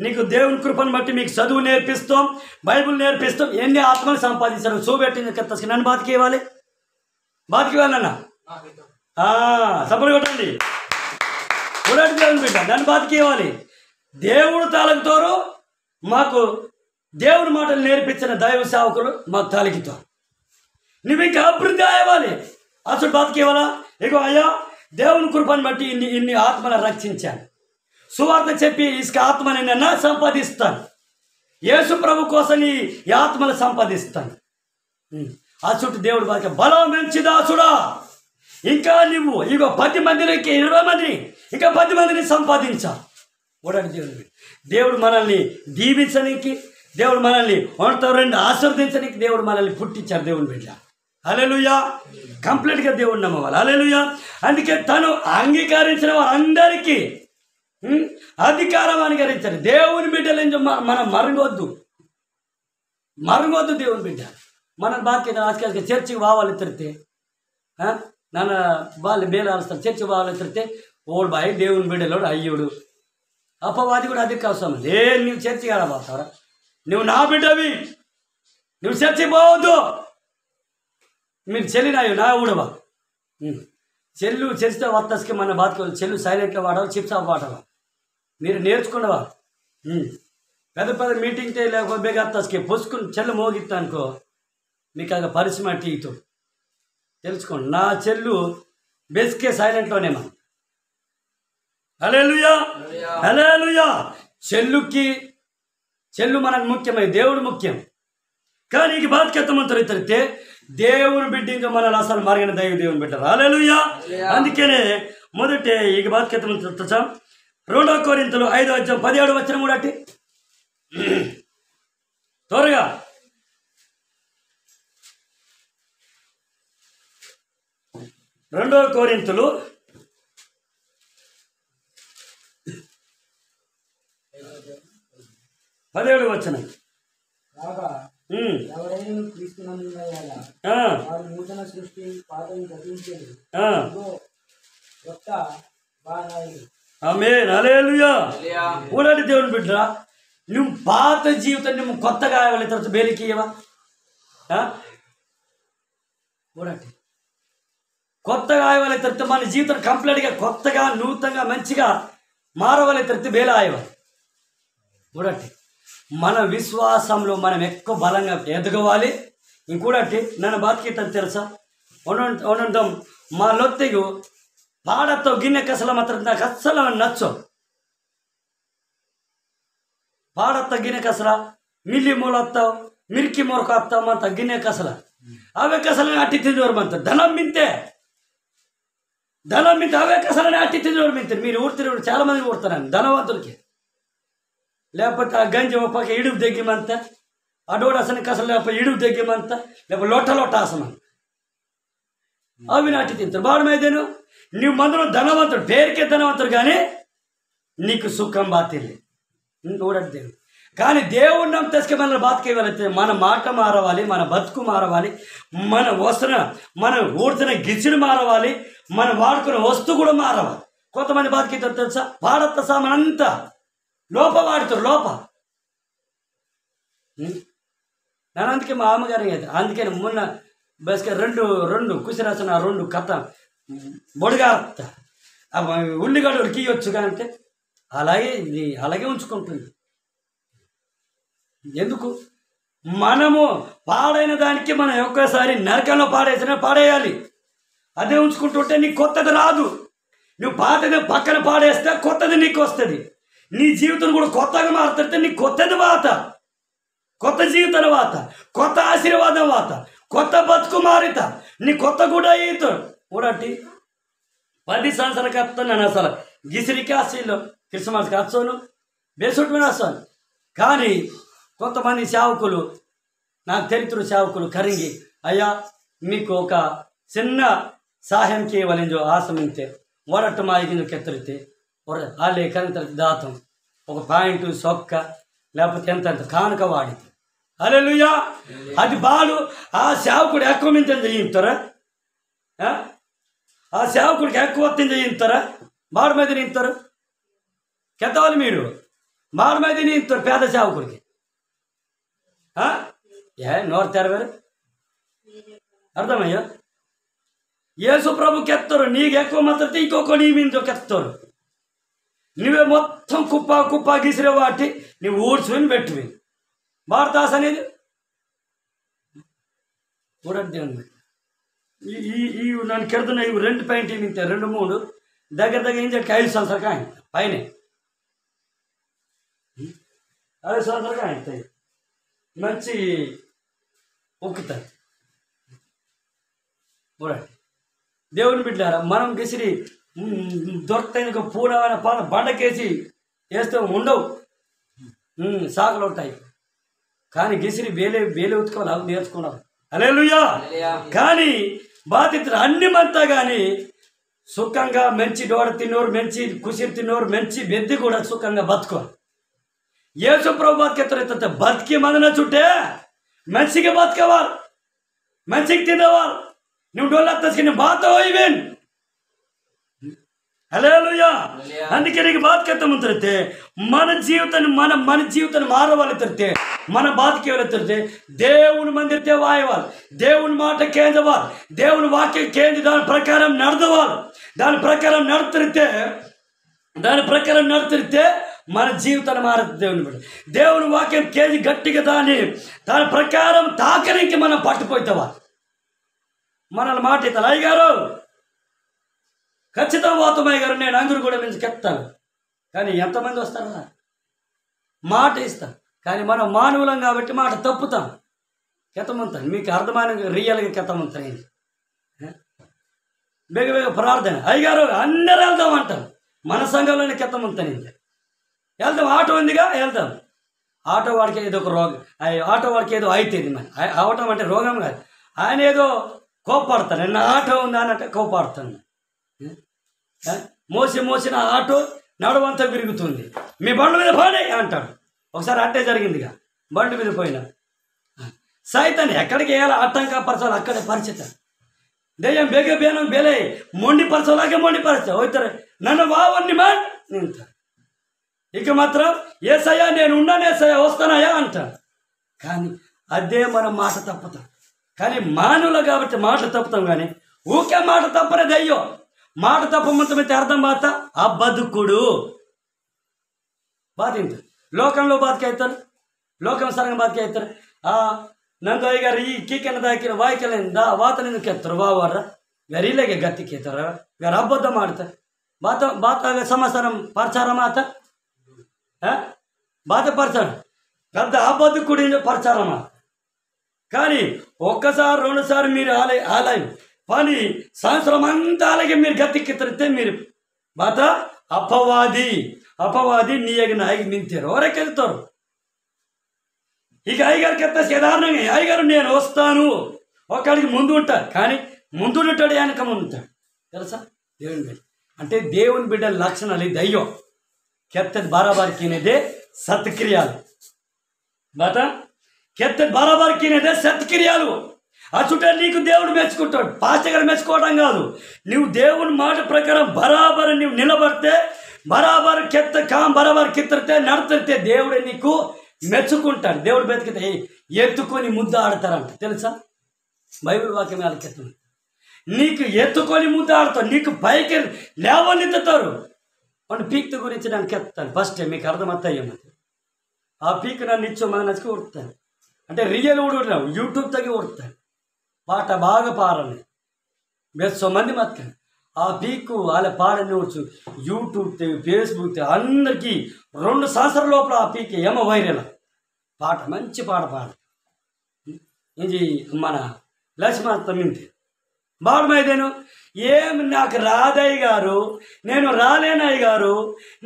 నీకు దేవుని కృపను బట్టి మీకు చదువు నేర్పిస్తాం, బైబుల్ నేర్పిస్తాం. ఎన్ని ఆత్మలు సంపాదించారు చూపెట్టింది కదా. నన్ను బాతికివ్వాలి అన్న సపోర్ట్ కొట్టండి. చూడండి దేవుని బిడ్డ, నన్ను బాతికివ్వాలి. దేవుడు తాలకుతారు. మాకు దేవుని మాటలు నేర్పించిన దైవ సేవకులు మాకు తాలికితారు. నువ్వు ఇంకా అభివృద్ధి అవ్వాలి. అసలు బతికేవాలా? ఇగో అయ్యా, దేవుని కృపను బట్టి ఇన్ని ఆత్మలను రక్షించాను. సువార్త చెప్పి ఇసుక ఆత్మని నన్ను సంపాదిస్తాను. యేసు ప్రభు కోసం ఈ ఆత్మను సంపాదిస్తాను. ఆ చుట్టూ దేవుడు బాగా బలం మంచి దాసుడా, ఇంకా నువ్వు ఇగో 10 మందికి 20 మందిని ఇంకా 10 మందిని సంపాదించాలి. చూడండి దేవుడు మనల్ని దీవించడానికి, దేవుడు మనల్ని రెండు ఆశీర్వదించడానికి దేవుడు మనల్ని పుట్టించారు. దేవుని బిడ్డ హల్లెలూయా. కంప్లీట్గా దేవుడు నమ్మవాలి. హల్లెలూయా. అందుకే తను అంగీకరించిన వారందరికీ అధికారం అంగీకరించారు. దేవుని బిడ్డలు మనం మరగొద్దు దేవుని బిడ్డ. మన బాధ్యత ఆజకల్కి చర్చికి పోవాలి తిరితే నాన్న వాళ్ళు బేలాలుస్తారు. చర్చికి పోవాలి తిరితే ఓడు బాయ్ దేవుని బిడ్డలోడు అయ్యుడు అపవాది కూడా అధిక అవసరం. నువ్వు చర్చికి ఆడబోతావరా? నువ్వు నా బిడ్డవి, నువ్వు చర్చికి పోవద్దు. మీరు చెల్లినాయో నా ఊడవా చెల్లు చరిస్తే వత్తస్కి మన బాతుకోవాలి. చెల్లు సైలెంట్గా వాడవా, చిప్స్ ఆఫ్ వాడవా? మీరు నేర్చుకున్నవా? పెద్ద మీటింగ్ లేకపోతే బేగత్తస్కి పొసుకుని చెల్లు మోగిస్తా అనుకో, మీకు అది పరిశ్రమ టీతో తెలుసుకోండి. నా చెల్లు బెస్కే సైలెంట్లోనేమా. హల్లెలూయా హల్లెలూయా. చెల్లు మనకు ముఖ్యమై, దేవుడు ముఖ్యం. కానీ ఈ బాధ్యతమంతరు ఇతరితే దేవుని బిడ్డ ఇంకా మనల్ని అసలు మరిగిన దేవుని బిడ్డ. హల్లెలూయా. అందుకనే మొదటే ఈ బాధ్యతమంతరు 2 కొరింథీయులు 5:17 కూడా అట్టి త్వరగా 2 కొరింథీయులు 17 కాగా ఎవరైనా క్రీస్తునందున వారు నూతన సృష్టి, పాతవి గతించేది కొత్త బాగాయి. ఆమేన్ హల్లెలూయా. ఊడాడి దేవుని బిడ్డ, నువ్వు పాత జీవితం నువ్వు కొత్తగా వాళ్ళ తర్వాత బేలికి ఇవ్వవా? ఊడాటి కొత్తగా వాళ్ళ తర్వాత మన జీవితం కంప్లీట్గా కొత్తగా నూతనంగా మంచిగా మారవాళ్ళ తర్వాత బేల ఆయవాలి. ఊడటి మన విశ్వాసంలో మనం ఎక్కువ బలంగా ఎదగవాలి. ఇంకోటి నన్ను బాధ్యత తెలుసా? ఉండటం మా లొత్తెగు పాడతో గిన్నె కసల మాత్రం నాకు అస్సలు నచ్చో. పాడత్త గిన్నె కసల మిల్లి మూలొత్తావు, మిరికి మొరకు వస్తావు అంత గిన్నె కసల అవే కసలని అట్టి తిందివరమంత ధనం మింతే అవే కసలని అట్టి తిందివరమింతే. మీరు ఊడుతున్నారు, చాలామంది ఊడుతున్నాను ధనవంతులకి. లేకపోతే ఆ గంజి ఒప్పక ఇడుపు తెగ్గిమంత, అడోడు అసలు కసలు లేకపోతే ఇడుపు తెగ్గిమంత, లేకపోతే లొట్ట ఆసమంత అవి నాటి తింటారు. బాడమైదేను నువ్వు మందులో ధనవంతుడు, పేరుకే ధనవంతుడు, కానీ నీకు సుఖం బాతిల్లి చూడండి. కానీ దేవుడు నమ్మతేసుకే మనల్ని బాతికే వెళితే మన మాట మారవాలి, మన బతుకు మారవాలి, మన వస్త్ర మన ఊడుతున్న గిచ్చుడు మారవాలి, మనం వాడుకున్న వస్తువు కూడా మారవాలి. కొంతమంది బాతికే తెలుసా? పాడత్త సామాన్ అంతా వాడుతారు నేను అందుకే మా అమ్మగారి అయితే అందుకని మొన్న బస్గా రెండు కుసిరాసిన 2 కథ బొడిగా ఉల్లిగడ్డలు కీయొచ్చు అంటే అలాగే ఉంచుకుంటుంది. ఎందుకు? మనము పాడైన దానికి మనం ఒక్కసారి నరకంలో పాడేయాలి. అదే ఉంచుకుంటుంటే నీకు కొత్తది రాదు. నువ్వు పాతది పక్కన పాడేస్తే కొత్తది నీకు వస్తుంది. నీ జీవితం కూడా కొత్తగా మారుతుంటే నీకు కొత్తది వాత, కొత్త జీవితం వాత, కొత్త ఆశీర్వాదం వాత, కొత్త బతుకు మారిత, నీ కొత్త కూడా ఈతాడు. కూడటి 10 సంవత్సరాల కత్తా నేను అసలు గిసిరికి అసలు క్రిస్మస్కి వచ్చాను, బేసుడు మీద వస్తాను. కానీ కొంతమంది సేవకులు నాకు తెలిసిన సేవకులు కరింగి, అయ్యా మీకు ఒక చిన్న సహాయం చేయవలెంజో ఆశమింతే వరట్టు మాయికి కెత్తరితే వాళ్ళే కనిత దాతం ఒక పాయింట్ సొక్క లేకపోతే ఎంత కానుక వాడి. హల్లెలూయా. అది బాడు ఆ సేవకుడు ఎక్కువ మింత చేయిస్తారా? ఆ సేవకుడికి ఎక్కువ చేయిస్తారా? బాడు మీద నింటారు. కెత్తవాలి మీరు మాడమైతే నీ పేద సేవకుడికి నోరు తెరవారు అర్థమయ్యా యేసు ప్రభు కెత్తరు నీకు ఎక్కువ మాత్రం ఇంకొక నీ మీద కెత్తారు నువ్వే మొత్తం కుప్ప గీసిరే వాటి నువ్వు ఊడ్చుని పెట్టువి భారతాస్ అనేది చూడండి దేవుని ఈ నన్ను కెడుతున్నా ఇవి 2 పాయింట్ ఇంతే 2 3 దగ్గర ఏం చెప్పి 5 సంవత్సరాలు కానీ పైన 5 సంవత్సరాలు కానీ మంచి ఉక్కుతాయి చూడండి దేవుని బిడ్డారా మనం గిసిరి దొరకని పూలమైన బండకేసి వేస్తే ఉండవు సాగులు ఉంటాయి కానీ గిసిరి వేలే ఉతుకోవాలి అవి నేర్చుకున్నాం హల్లెలూయా కానీ బాధితులు అన్ని మంతా కానీ సుఖంగా మంచి డోడ తిన్నోరు మంచి కుసిరి తిన్నోరు మంచి బెద్ది కూడా సుఖంగా బతుకోవాలి యేసు ప్రభు బతికెత్తరైతే బతికి మందిన చుట్టే మంచిగా బతకవాలి మంచిగా తినేవాళ్ళు నువ్వు డోళ్ళ బాతో ఇవేన్ హల్లెలూయా అందుకే నీకు బాధకెత్తమంతే మన జీవితాన్ని మారవాలి తిరితే మన బాధకి వెళ్తే దేవుని మందిరితే వాయవాలి దేవుని మాట కేంద్రవాలి దేవుని వాక్యం కేంద్ర దాని ప్రకారం నడదవాలి దాని ప్రకారం నడుతురితే మన జీవితాన్ని మారుతుంది దేవుని వాక్యం కేజీ గట్టిగా దాని ప్రకారం తాకరికి మనం పట్టుపోతావా మనల్ని మాట ఇస్తాను అయ్యగారు ఖచ్చితంగా పోతామయ్య గారు నేను అంగురు కూడా నుంచి కెత్తాను కానీ ఎంతమంది వస్తారా మాట ఇస్తాను కానీ మనం మానవులం కాబట్టి మాట తప్పుతాం కెతమంతాను మీకు అర్థమైన రియల్గా కెతమంతాను బేగ ప్రార్థన అయ్యగారు అందరూ వెళ్దాం అంటాం మన సంఘంలోనే కెత్తమంతాను వెళ్దాం ఆటో ఉందిగా వెళ్దాం ఆటో వాడికి ఏదో ఒక రోగం ఆటో వాడికి ఏదో అవుతుంది మరి అవటం అంటే రోగం కాదు ఆయన ఏదో కోపాడతాను నా ఆటో ఉందా అనంటే కోపాడుతాను మోసిన ఆటో నడవంతా విరుగుతుంది మీ బండి మీద పోనీ అంటాడు ఒకసారి అట్టే జరిగిందిగా బండి మీద పోయినా సైతాన్ని ఎక్కడికి వేయాలి అట్టంకాపరచాలి అక్కడే పరిచిత దెయ్యం బేనం బేలే మొండిపరచలాగే మొండిపరచా అవుతారు నన్ను వావన్ని నింటారు ఇక మాత్రం ఏసయ్యా నేను ఉన్నాను ఏసయ్యా వస్తానయ్యా అంటాడు కానీ అదే మనం మాట తప్పుతాం కానీ మానవులు కాబట్టి మాట తప్పుతాం కానీ ఊకే మాట తప్పనేది అయ్యో మాట తప్పమంతమైతే అర్థం బాత ఆ బతుకుడు బాధింత లోకంలో బాధకవుతారు లోకం సరంగా బాధకవుతారు ನಂದೋಯ್ಗ ಈ ಕೀಕನ ಹಾಕಿನ ವಾಯ್ಕೆಲಿಂದ ವಾತನಿಂದ ಕೆತ್ತರು ವಾವಾರ ಗರೀಲೆಗೆ ಗತ್ತಿ ಕೇತಾರ గారు అబద్ధం ఆడతారు బాత సంవత్సరం పరచారా మాత బాధపరచాడు పెద్ద అబద్ధకుడి పరచారమ్మా కానీ ఒక్కసారి 2 సార్లు మీరు ఆలయం పని సంవత్సరం అంతా అలాగే మీరు గత్తిక్కితే మీరు బాత అపవాది నీయగిన ఆగి నింతారు ఎవరెక్కెళ్తారు ఇక అయ్యగారికి ఎత్తా సాధారణంగా అయ్యగారు నేను వస్తాను ఒక్కడికి ముందు ఉంటారు కానీ ముందు ఉంటాడు వెనక ముందు ఉంటాడు తెలుసా దేవుని బిడ్డ అంటే దేవుని బిడ్డ లక్షణాలు ఇది అయ్యో కెత్తది బారాబారికినేదే సత్క్రియాలు బాత కెత్తది బారాబారికినేదే సత్క్రియాలు అచుటే నీకు దేవుడు మెచ్చుకుంటాడు పాస్టర్ మెచ్చుకోవడం కాదు నువ్వు దేవుని మాట ప్రకారం బరాబర్ నువ్వు నిలబడితే బరాబర్ బరాబర్ కిత్తరితే నడుతుంటే దేవుడే నీకు మెచ్చుకుంటాడు దేవుడు బతికితే ఎత్తుకొని ముద్ద ఆడతారంట తెలుసా బైబిల్ వాక్యం వాళ్ళకెత్తుంది నీకు ఎత్తుకొని ముద్ద ఆడతారు నీకు పైకి లేవనెత్తుతారు వాడు పీక్ గురించి నన్ను కెత్తాను ఫస్ట్ మీకు అర్థమవుతాయేమో ఆ పీక్ నన్ను ఇచ్చో మన నచ్చుకు ఉడుతాను అంటే రియల్ కూడా యూట్యూబ్ తగ్గి ఉడుతాను పాట బాగా పారని బెస్సో మంది మత్తాను ఆ పీక్ వాళ్ళ పాడని వచ్చు యూట్యూబ్ ఫేస్బుక్ అందరికీ 2 సంవత్సరాల లోపల ఆ పీక్ ఏమో వైరల్ పాట మంచి పాట ఇది మన లక్ష్మణ తమ్మింది బాడమైదేను ఏమి నాకు రాదయ్య గారు నేను రాలేనయ్య గారు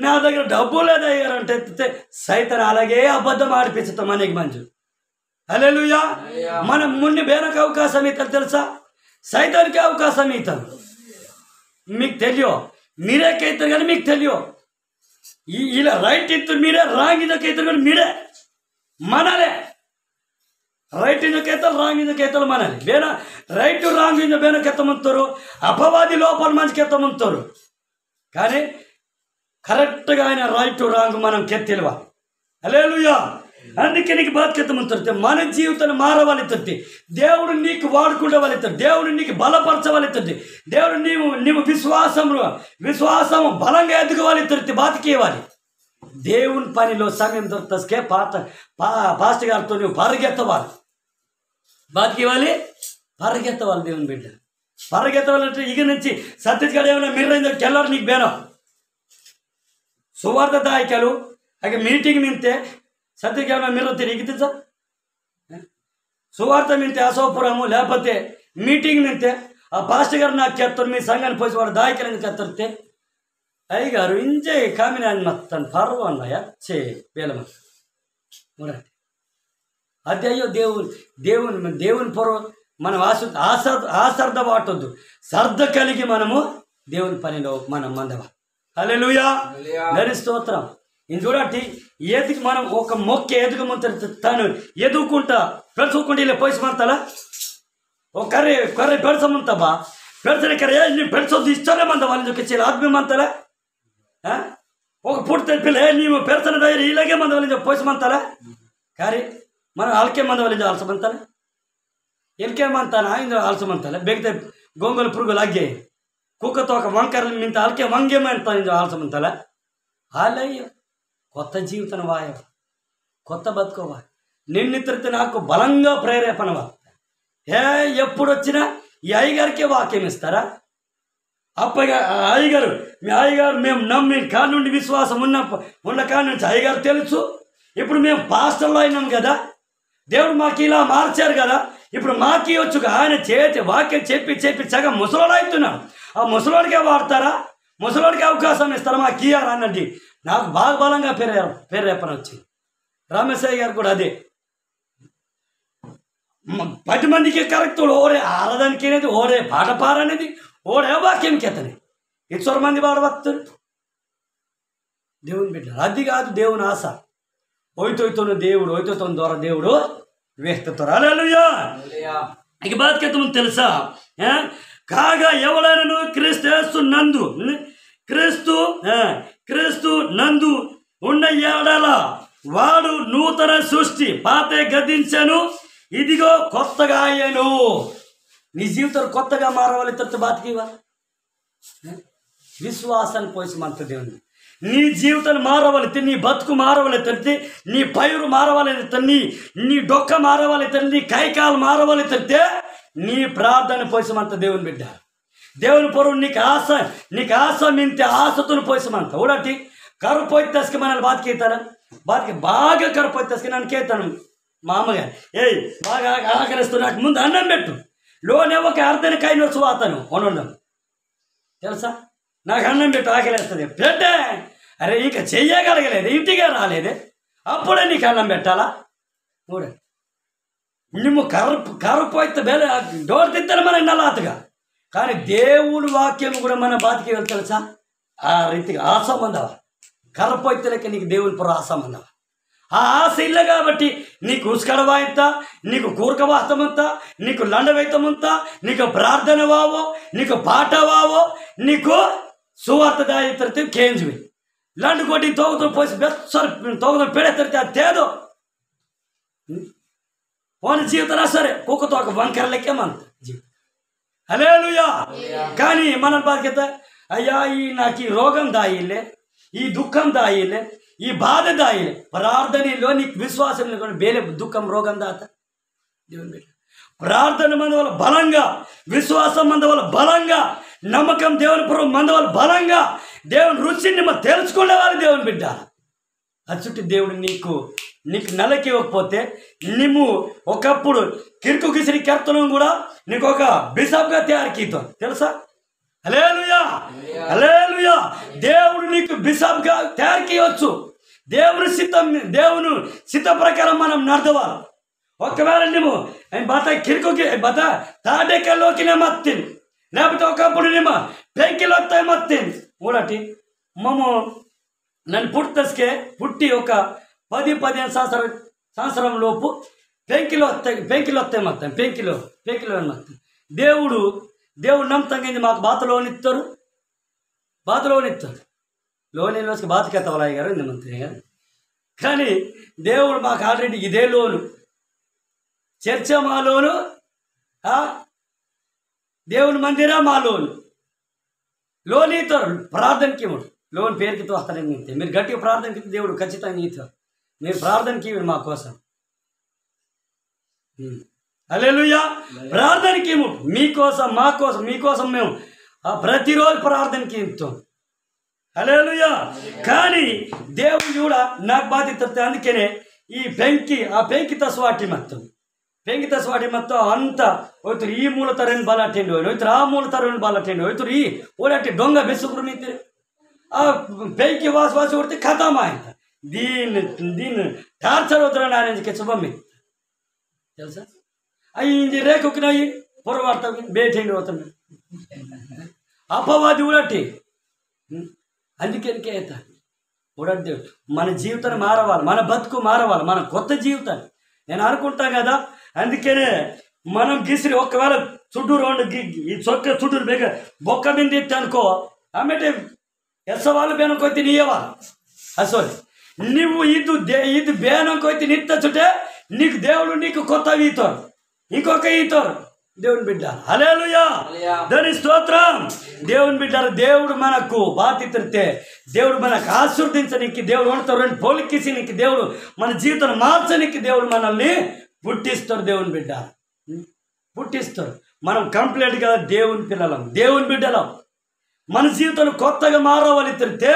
నా దగ్గర డబ్బు లేదయ్య గారు అంటే సైతం అలాగే అబద్ధం ఆడిపించుతాం అనేక మంచి హల్లెలూయా మనం ముందు వేరొక అవకాశం ఇతను తెలుసా సైతానికి అవకాశం ఇతను మీకు తెలియో మీరేకైతారు కానీ మీకు తెలియో ఇలా రైట్ ఇద్దరు మీరే రాంగ్ ఇదకైతారు కానీ మీరే మనలే రైట్ ఇందుకైతారు రాంగ్ ఇందుకైతారు మనలే ಬೇರೆ రైట్ రాంగ్ ఇందు ಬೇರೆ ಕೆತ್ತమంతారు అపవాది లోపల మంచి ಕೆತ್ತమంతారు కానీ కరెక్ట్గా ఆయన రైట్ రాంగ్ మనం కెత్తిలవాలి. హల్లెలూయా. అందుకే నీకు బాధ్యత ముందు మన జీవితాన్ని మారవాలితుంది. దేవుడు నీకు వాడుకుండవాలితుంది. దేవుడు నీకు బలపరచవాలితుంది. దేవుడు నీవు విశ్వాసం బలంగా ఎదుగువాలితుంది. బాతికేవాలి. దేవుని పనిలో సమయం దొరికితే పాస్టర్ గారితో నువ్వు పరిగెత్తవాలి. బాతికేవాలి, పరిగెత్తవాలి. దేవుని బిడ్డ పరిగెత్తవాలంటే ఇక నుంచి సత్యగాడు ఏమైనా మీరు కెళ్ళారు నీకు బేనం సువార్త దాయకాలు అక్కడ మీటింగ్ నింతే సత్యకేమైనా మీరు తిరిగి సార్ సువార్త నింతే అశోపురము లేకపోతే మీటింగ్ నింతే ఆ పాస్టర్ గారు నాకు చెప్తారు మీ సంఘాన్ని పోసి వాడు దాయకలని చెప్తారు. అయ్యగారు ఇంజే కామినాన్ని మొత్తాను పర్వన్న వచ్చే వేలమ అదే అయ్యో దేవుని పొరవ మనం ఆశ్రద్ధ వాటొద్దు. శ్రద్ధ కలిగి మనము దేవుని పనిలో మనం మందవ. హల్లెలూయా. నరి స్తోత్రం. ఇది చూడండి, ఎదిగి మనం ఒక మొక్క ఎదుగుమంత తను ఎదుగుకుంటా పెడుచుకుంటే ఇలా పోసి మంతలా ఒక కర్రీ పెడసమంతబా పెడసని కర్రీ నీ పెడసొద్దు ఇష్టమే మంత వాళ్ళని చూపించి ఆత్మీయమంతలా ఒక పుట్టి పిల్ల నీవు పెడసన దగ్గర ఇలాగే మంద వాళ్ళని పోసి మంతలా కర్రీ మనం అలకే మంద వాళ్ళని ఆల్సమంతలా ఎల్కేమంతానా ఇందులో ఆల్సమంతలా బెగితే గొంగలు పురుగులు అగ్గే కుక్కతో ఒక వంకరలు మింత అలకే వంగేమంతా ఇందులో ఆల్సమంతలా హాలయ్యో కొత్త జీవితం వాయ కొత్త బతుకోవా నిన్నితరితే నాకు బలంగా ప్రేరేపణవా. ఎప్పుడు వచ్చినా ఈ అయ్యగారికే వాక్యం ఇస్తారా? అప్పగా అయ్యగారు మీ అయ్యగారు మేము నమ్మి కాడ నుండి విశ్వాసం ఉన్న కాడ నుంచి అయ్యగారు తెలుసు. ఇప్పుడు మేము పాస్టర్లో అయినాం కదా, దేవుడు మాకు ఇలా మార్చారు కదా, ఇప్పుడు మాకు వచ్చుగా ఆయన వాక్యం చెప్పి సగం ముసలోడు అవుతున్నాడు. ఆ ముసలోడికే వాడతారా? ముసలోడికి అవకాశం ఇస్తారా? మాకు ఇయ్యారా అన్నది నాకు బాగా బలంగా ప్రేరేపణ వచ్చింది. రామేశ్వర గారు కూడా అదే 10 మందికి కరెక్ట్ ఓడే ఆరాధనకి అనేది ఓడే పాట పారనేది ఓడే వాక్యంకి ఎత్తని 100 మంది పాడవస్తారు. దేవుని బిడ్డ అది కాదు దేవుని ఆశ. ఓయితోయితోను దేవుడు ఓయితోతోని ద్వారా దేవుడు వేస్తారు. హల్లెలూయా. ఇక బాధ్యత తెలుసా? కాగా ఎవరైనా క్రీస్తు నందు ఉన్న ఏడల వాడు నూతన సృష్టి, పాతే గతించను, ఇదిగో కొత్తగా అయ్యను. నీ జీవితం కొత్తగా మారవాలి. తొత్త బాతికివా విశ్వాసాన్ని పోసి మంత దేవుని నీ జీవితం మారవాలి, నీ బతుకు మారవాలి తడితే, నీ పైరు మారవాలి తన్ని, నీ డొక్క మారవాలి తల్లి, నీ కైకాలు మారవాలి తడితే నీ ప్రార్థన పోసమంత దేవుని బిడ్డ. దేవుని పొరుగు నీకు ఆశ మింతే ఆశతో పోసమంత ఊడటి కరుపోయి తెసుకు మనల్ని బాతికేతాను బాగా కరుపోయి తెసుకు నన్ను కేతాను. మా అమ్మగారు బాగా ఆకలిస్తూ నాకు ముందు అన్నం పెట్టు లోనే ఒక అర్ధన కైన వాతాను వండం తెలుసా, నాకు అన్నం పెట్టు ఆకలిస్తుంది పెట్టే. అరే ఇక చెయ్యగలగలేదు, ఇంటిగా రాలేదే, అప్పుడే నీకు అన్నం పెట్టాలా? ఊడ నిమ్ము కరుపోయితే బేల డోర్ తిత్తాను మన నల్లాతగా. కానీ దేవుడు వాక్యం కూడా మన బాతికి వెళ్తా తెలుసా? ఆ రీతిగా ఆసంబంధవ కరపోయితేలకి నీకు దేవుని పొర ఆసంబంధవ. ఆ ఆశ ఇల్ల కాబట్టి నీకు ఉస్కడవాయంత, నీకు కూరకవాస్తమంత, నీకు లండవైతమంత, నీకు ప్రార్థన వావో, నీకు పాట వావో, నీకు సువార్త దాయితే కేంజ్వి లండు కొట్టి తోగుతూ పోసి బెచ్చరు తోగుతూ పెడతారు అది తేదో ఓని జీవితం సరే కుక్కతో ఒక వంకరలకే మన జీవితం. హల్లెలూయా. కానీ మన బాధ్యత అయ్యా నాకు ఈ రోగం దాయిలే, ఈ దుఃఖం దాయిలే, ఈ బాధ దాయిలే, ప్రార్థనలో నీకు విశ్వాసం లేకుండా బేలే దుఃఖం రోగం దాత దేవుని ప్రార్థన మంది వల్ల బలంగా, విశ్వాసం మంది వల్ల బలంగా, నమ్మకం దేవుని పురం మంది వల్ల బలంగా దేవుని రుచిని మనం తెలుసుకునే వాళ్ళు దేవుని బిడ్డ. అచ్చుటి దేవుడు నీకు నెలకి ఇవ్వకపోతే నువ్వు ఒకప్పుడు కిరుకు కిసిరి కెర్తనం కూడా నీకు ఒక బిషప్గా తయారుకీతాం తెలుసా? హల్లెలూయా. హల్లెలూయా. దేవుడు నీకు బిషప్గా తయారుకీయవచ్చు. దేవుని చిత్త ప్రకారం మనం నడవాలి. ఒకవేళ నువ్వు బత కిరుకుకి బత తాడెక్కల్లోకి మత్తింది, లేకపోతే ఒకప్పుడు నేమో పెంకిలో వస్తాయి మత్తింది ఊడటి నన్ను పుట్టి ఒక 10-15 సంవత్సరం లోపు పెంకిలో వస్తాయి మొత్తం పెంకిలో మొత్తం దేవుడు నమ్మతంగా మాకు బాతలోనిస్తారు. లోన్లోకి బాతుకెత్తవలాయి గారు ఇంత మంత్రి గారు. కానీ దేవుడు మాకు ఆల్రెడీ ఇదే లోను, చర్చ మా లోను, దేవుని మందిరా మా లోను. లోన్ ఇస్తారు, ప్రార్థనకి ఇవ్వడు. లోన్ పేరుకి వస్తారని ఇస్తే మీరు గట్టిగా ప్రార్థనకి దేవుడు ఖచ్చితంగా ఇస్తారు. మీరు ప్రార్థనకి ఇవ్వండి మా కోసం. హల్లెలూయా. ప్రార్థనకి ఇవ్వడు, మీకోసం మా కోసం మీకోసం మేము ప్రతిరోజు ప్రార్థనకి ఇస్తాం. హల్లెలూయా. కానీ దేవుడు కూడా నాకు బాధ్యత. అందుకనే ఈ పెంకిత స్వాటి మొత్తం ಅಂತ ಹೋಯ್ತು ಈ ಮೂಲ ತರನ್ನು ಬಾಲ ಅಟೆಂಡ್ ಹೋಯ್ತು ಆ ಮೂಲ ತರನ್ನು ಬಾಲ ಅಟೆಂಡ್ ಹೋಯ್ತು ಈ ಓಡಾಟಿ ದೊಂಗ ಬೆಸುಗ್ರು ನಿಂತಿರಿ ಆ ಬೆಂಕಿ ವಾಸ ಹೊಡ್ತಿ ಖತಮ ಆಯ್ತು. దీని టార్చర్ అవుతున్నా నారాయణకి శుభమి తెలుసా? అవి రేకొక్కిన పొరవాడతావు బేటండి అవుతున్నాడు అపవాది ఊడట్టి. అందుకే అవుతాడు ఊడట్టి. మన జీవితాన్ని మారవాలి, మన బతుకు మారవాలి, మన కొత్త జీవితాన్ని నేను అనుకుంటాం కదా. అందుకనే మనం గిసిరి ఒకవేళ చుట్టూరు ఈ చొక్క చుట్టూరు బేగ బొక్క మీద ఎత్తి అనుకో ఆమెటే ఎస్సవాళ్ళు బేనకొత్తి నీయవా అసలు నువ్వు ఇది బేనంకొత్తి నిత్తచుంటే నీకు దేవుడు నీకు కొత్త ఈతారు, ఇంకొక ఈతారు దేవుని బిడ్డ. హల్లెలూయా. దాని స్తోత్రం. దేవుని బిడ్డారు. దేవుడు మనకు బాధ్యతే, దేవుడు మనకు ఆశీర్వదించడానికి, దేవుడు మనతో రెండు పోలికిసినికి, దేవుడు మన జీవితాన్ని మార్చడానికి దేవుడు మనల్ని పుట్టిస్తారు. దేవుని బిడ్డ పుట్టిస్తారు. మనం కంప్లీట్గా దేవుని పిల్లలం, దేవుని బిడ్డలం. మన జీవితంలో కొత్తగా మారవాలి తిరిగితే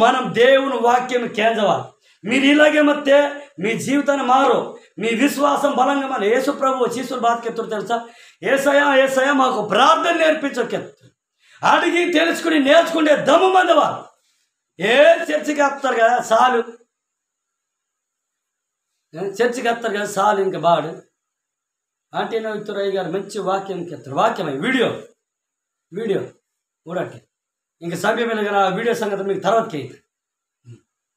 మనం దేవుని వాక్యం కేంద్రవాలి. మీరు ఇలాగే మత్తే మీ జీవితాన్ని మారు, మీ విశ్వాసం బలంగా మన యేసు ప్రభు శిష్యులు బాధకెత్తురు తెలుసా? ఏసయ్య మాకు ప్రార్థన నేర్పించకెత్తు అడిగి తెలుసుకుని నేర్చుకుంటే దమ్ము మందవా. ఏ చర్చికి వస్తారు కదా సాలు, చర్చికి వస్తారు కదా సాలు, ఇంకా బాడు అంటే నవ్వుతారు గారు మంచి వాక్యంకి ఎత్తారు. వాక్యమై వీడియో ఊడట్టి ఇంకా సమయం కదా వీడియో సంగతి మీకు తర్వాతకి అవుతుంది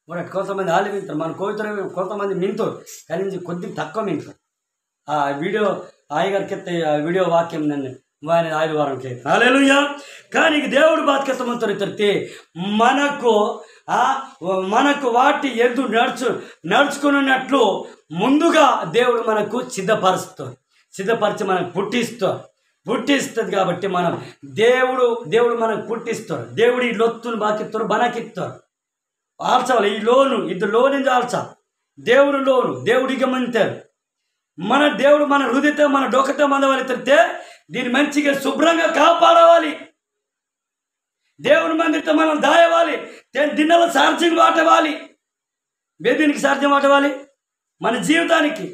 ఊడట్టి. కొంతమంది ఆలు మింటారు, మన కోయితారు, కొంతమంది మింటారు, కానీ కొద్దిగా తక్కువ మింటారు. ఆ వీడియో ఆయగారికి ఎత్తే ఆ వీడియో వాక్యం నన్ను వాని ఆదివారంకి అవుతుంది. హల్లెలూయా. కానీ దేవుడు బాధ్యతమంతో తిరిగితే మనకు వాటి ఎదు నడుచుకున్నట్లు ముందుగా దేవుడు మనకు సిద్ధపరిచి మనకు పుట్టిస్తుంది. కాబట్టి మనం దేవుడు మనకు పుట్టిస్తారు. దేవుడు ఈ లొత్తును బాకిస్తారు, బనకిస్తారు, ఆల్చాలి. ఈ లోను ఇది లోనించి ఆల్చాలి. దేవుడు గమనించారు. మన దేవుడు మన హృదయతో మన డొక్కతో మందవాలి తిరిగితే దీన్ని మంచిగా శుభ్రంగా కాపాడవాలి. దేవుని మందితో మనం దాయవాలి. దిన్నెల సార్జ్యం వాటవాలి. దీనికి సార్జ్యం వాటవాలి మన జీవితానికి,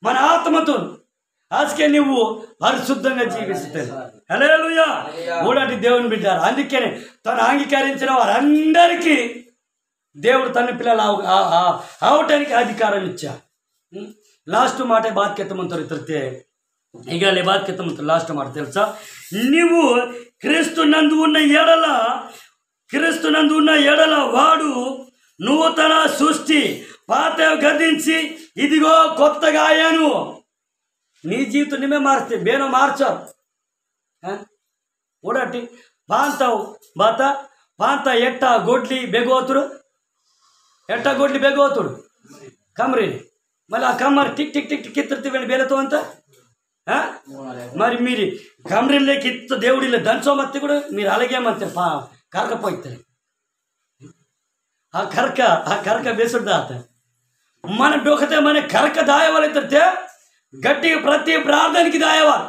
మన ఆత్మతో. ఆజకే నువ్వు పరిశుద్ధంగా జీవిస్తావు. హల్లెలూయా. ఊడటి దేవుని బిడ్డారు. అందుకనే తను అంగీకరించిన వారందరికీ దేవుడు తన పిల్లలు అవటానికి అధికారం ఇచ్చారు. లాస్ట్ మాట బాధ్యతమంతో తిరిగితే ಈಗ ಬಾಧ್ಯತೆ లాస్ట్ మాట తెలుసా? నీవు క్రీస్తునందు ఉన్న ఎడల వాడు నూతన సృష్టి, పాత గదించి ఇదిగో కొత్తగా అయ్యాను. నీ జీవితం నిమే మారిస్తే బేనో మార్చావు ఊడటి ಪಾಂತವು ಬಾತ ಪಾಂತ ಎಟ್ಟ ಗೊಡ್ಲಿ ಬೆಗೋತುಡು ಕಮ್ರಿ మళ్ళీ ఆ కమ్మరి టిక్ టిక్ టిక్ టిక్ ఎత్తిర్ತೀವಿ ಬೇಲೆతో ಅಂತ మరి మీరు కమ్రిలోకి ఇత్త దేవుడిలో దంచో మత్తి కూడా మీరు అలాగేమంతే కరకపోయిస్తారు. ఆ కరక ಬೇಸುಡ್ದ ಆತ మన డోకతే మన కరక దాయవాళ్ళైతే గట్టిగా ప్రతి ప్రార్థనకి దాయవాలి.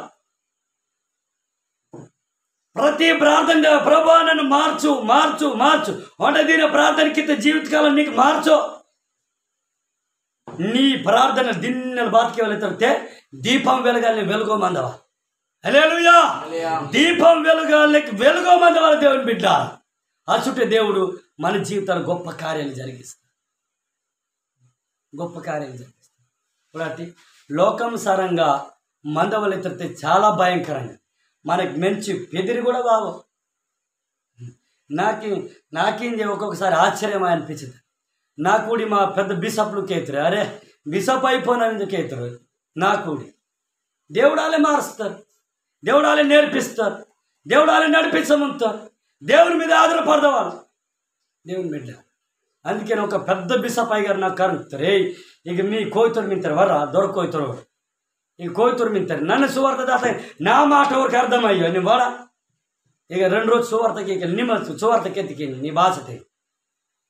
ప్రతి ప్రార్థన ప్రభా నన్ను మార్చు దీని ప్రార్థనకి జీవితకాలం నీకు మార్చో. నీ ప్రార్థన దిన్నెలు బాతికి వెళ్తే దీపం వెలగాలని వెలుగోమందవా. హల్లెలూయా. దీపం వెలుగోమందవా దేవుని బిడ్డ. అసుటే దేవుడు మన జీవితాలు గొప్ప కార్యాలు జరిగిస్తాడు. కాబట్టి లోకానుసారంగా మందవలెత్తితే చాలా భయంకరంగా మనకి మంచి పెదిరి కూడా బాగు. నాకేం ఒక్కొక్కసారి ఆశ్చర్యం అనిపించింది. నా కూడి మా పెద్ద బిషప్లు కేతురు, అరే బిషప్ అయిపోయినందుకు కేతురు. నా కూడి దేవుడాలే మారుస్తారు, దేవుడాలే నేర్పిస్తారు, దేవుడాలే నడిపించమంటారు. దేవుని మీద ఆధారపడదవాళ్ళు దేవుని బిడ్డ. అందుకని ఒక పెద్ద బిసపాయి గారు నాకు కరుగుతారు, ఇక మీ కోయితూరు మింతారు వర్రా దొరకోయితూరు, ఇక కోయితూరు మింతారు నన్ను సువార్త దాత నా మాట వరకు అర్థమయ్యో నీ వాడా ఇక 2 రోజు సువార్తకి ఇక నిమ్మ సువార్తకి ఎత్తికి నీ బాసతే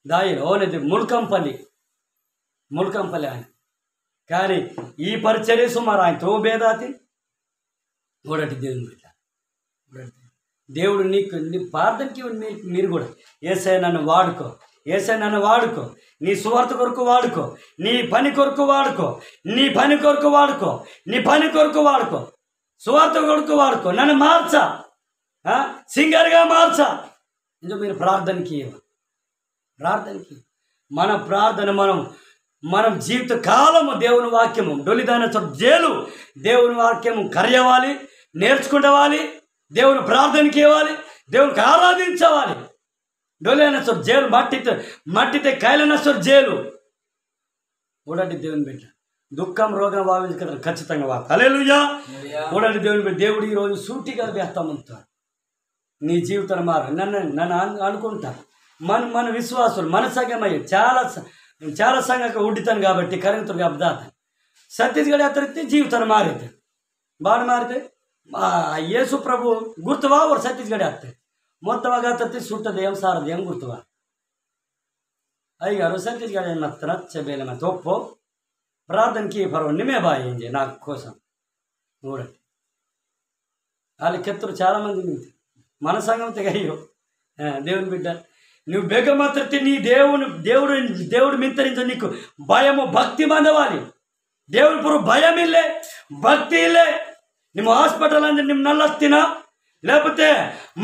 దాయిలో ఓనది ముల్కంపల్లి ఆయన. కానీ ఈ పరిచర్య సుమారు ఆయన తో భేదాతి చూడండి దేవుని బిడ్డ. దేవుడు నీకు నీ ప్రార్థనకి మీరు కూడా యేసయ్య నన్ను వాడుకో, యేసయ్య నన్ను వాడుకో, నీ సువార్త కొరకు వాడుకో, నీ పని కొరకు వాడుకో, నీ పని కొరకు వాడుకో, నీ పని కొరకు వాడుకో, సువార్త కొరకు వాడుకో, నన్ను మార్చా సింగర్గా మార్చా. ఇంకా మీరు ప్రార్థనకి మన ప్రార్థన మనం జీవిత కాలము దేవుని వాక్యము డొలిదాన జేలు దేవుని వాక్యము కర్యవాలి, నేర్చుకుంటవాలి, దేవుని ప్రార్థనకి ఇవ్వాలి, దేవునికి ఆరాధించవాలి. డొలిదాన జేలు మట్టితే కైలన జేలు చూడండి దేవుని బిడ్డ. దుఃఖం రోగం భావించగల ఖచ్చితంగా వాత హల్లెలూయా. చూడండి దేవుని బిడ్డ. దేవుడు ఈరోజు సూటిగా వేస్తామంటాడు నీ జీవితం నన్ను అనుకుంటా మన విశ్వాసులు మన సంఘమయ్యి చాలా సంఘంగా ఉడ్డితాను కాబట్టి కరెంతులు అబ్దాత ఛత్తీస్గఢ్ అతరితే జీవితాన్ని మారితే బాగా మారితే యేసు ప్రభు ಗುರ್ತವಾ ಅವ್ರು ಛತ್ತೀಸ್ಗಢ ಆಗ್ತದೆ ಮೊತ್ತವಾಗ ಆತತಿ ಸುಟ್ಟದ ಏಂ ಸಾರದ ಹೆಂಗೆ ಗುರ್ತವ ಅಯ್ಯಾರು ಛತ್ತೀಸ್ಗಢ ಮತ್ತೆ ನಚ್ಚಬೇಲೆ ಮತ್ತೆ ಒಪ್ಪು ప్రార్థనకి పర్వ నిమే బాయింది నాకు కోసం చూడండి. వాళ్ళకి ఎత్తురు చాలామంది నింది మన సంఘం తెగయ్యో దేవుని బిడ్డ నువ్వు బెగమత్రతి నీ దేవుడు మింతరించు నీకు భయము భక్తి ಬಂದవాలి. దేవుని ಪುರು ಭಯಂ ಇಲ್ಲೇ ಭಕ್ತಿ ಇಲ್ಲೇ ನಿಮ್ಮ ಹಾಸ್ಪಿಟಲ್ ಅಂದ್ರೆ ನಿಮ್ಮ ನಲ್ಲತ್ತಿನ లేకపోతే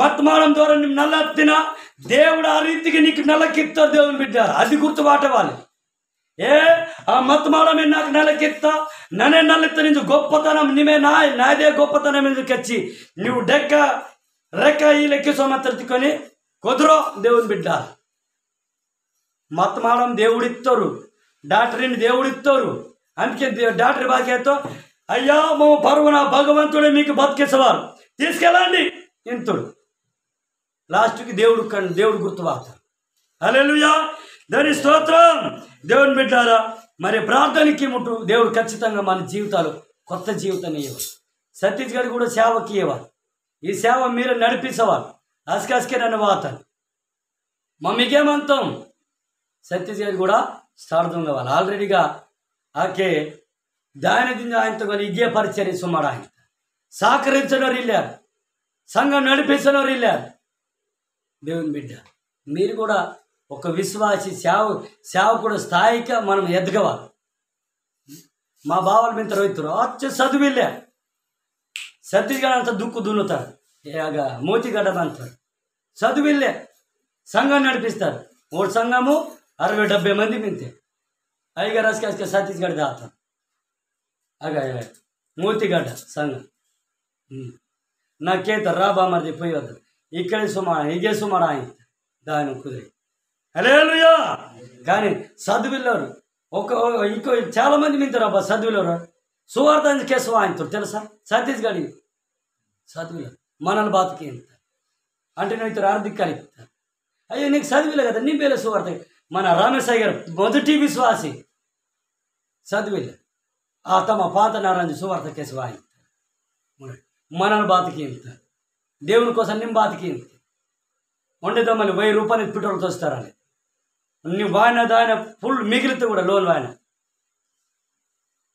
మత్మాడం ద్వారా నిన్ను నల్లత్తిన దేవుడు ఆ రీతికి నీకు నల్లకిస్తాడు దేవుని బిడ్డ. అది గుర్తుపాటవాలి. ఆ మత్మాడమే నాకు నెలకెత్తా నన్నే నల్లెత్త నిందు గొప్పతనం నిమే నాదే గొప్పతనం ఎందుకచ్చి నువ్వు రెక్క ఈ లెక్కిసోమత్తికొని కుదరో దేవుని బిడ్డ. మత్మాడం దేవుడిస్తారు, డాక్టర్ని దేవుడిస్తారు. అందుకే డాక్టర్ బాధ్యతో అయ్యా మా పర్వన భగవంతుడే మీకు బతికేసేవారు తీసుకెళ్ళండి ఇంతుడు లాస్ట్కి దేవుడు గుర్తుపడతారు. హల్లెలూయా దాని స్తోత్రం. దేవుని బిడ్డారా మరి ప్రార్థనకి ముట్టు దేవుడు ఖచ్చితంగా మన జీవితాలు కొత్త జీవితాన్ని ఇవ్వాలి. ఛత్తీస్గఢ్ కూడా సేవకి ఇవ్వాలి. ఈ సేవ మీరు నడిపించవాలి. అసకే నన్ను వాతాను మమ్మీకేమంతాం ఛత్తీస్గఢ్ కూడా స్టార్ట్ కావాలి. ఆల్రెడీగా ఆకే దాని ఆయనతో ఇగే పరిచర్య సుమారు ఆయన సహకరించనోరు వెళ్ళారు, సంఘం నడిపించనోరు వెళ్ళారు. దేవుని బిడ్డ మీరు కూడా ఒక విశ్వాసి సేవకుడు స్థాయిగా మనం ఎదగవాలి. మా బావల మీద రైతులు చదువులే ఛత్తీస్గఢ్ అంతా దుక్కు దున్నుతారు, మోతిగడ్డ అంటారు. చదువులే సంఘం నడిపిస్తారు. ఒక సంఘము 60-70 మంది మింతే ఐగా రసక ఛత్తీస్గఢ్ దాతారు. మోతిగడ్డ సంఘం నాకేత రాబా మరి పోయొద్దు ఇక్కడే ఇగే సుమారు ఆయన దాని కుదిరి హల్లెలూయా. కానీ చదువులేరు ఇంకో చాలా మంది మింతారు అబ్బా చదువులేరు. సువార్త కేసు ఆయనతో తెలుసా ఛత్తీస్గఢ్ చదువులేరు మనల్ని బాతుకి ఎంత అంటే నువ్వు ఆర్థిక కలుపుతారు. అయ్యో నీకు చదివిలే కదా నీ పేరు సువార్త. మన రామేశ్వర గారు మొదటి విశ్వాసి చదివిలే తమ పాత నారాయణ సువార్త కేసు ఆయన మనల్ని బాతుకి ఎంత దేవుని కోసం నిమ్మ బాతుకి ఎంత ఉండేదో మళ్ళీ 1000 రూపాయలు పెట్రోల్తో వస్తారని నువ్వు వాయన దాయన ఫుల్ మిగిలితే కూడా లోన్ వాయన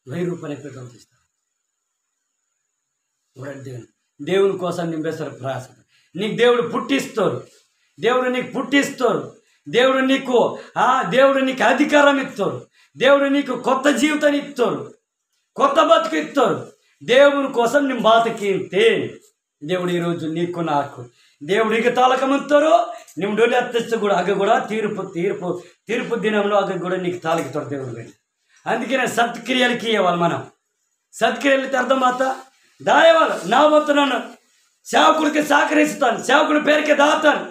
1000 రూపాయలు పెట్రోల్ తీస్తారు. దేవుని కోసం నింపేస్తారు ప్రయాస. నీకు దేవుడు పుట్టిస్తారు, దేవుడు నీకు పుట్టిస్తారు, దేవుడు నీకు అధికారం ఇస్తారు, దేవుడు నీకు కొత్త జీవితాన్ని ఇస్తారు, కొత్త బతుకు ఇస్తారు. దేవుని కోసం నిమ్మ బాతుకింతే దేవుడు ఈరోజు నీకు నాకు దేవుడు ఇక తాళకమంతారు నిమ్మ డోలి అత్తచ్చు కూడా అగ్గ కూడా తీర్పు దినంలో అగ్గ కూడా నీకు తాళకుతాడు దేవుడు వెళ్ళి. అందుకనే సత్క్రియలకి ఇవ్వాలి. మనం సత్క్రియలకి అర్థమవుతా దాయవాలి. నా వద్దు నన్ను సేవకుడికి సహకరిస్తాను, సేవకుడి పేరుకి దాతాను,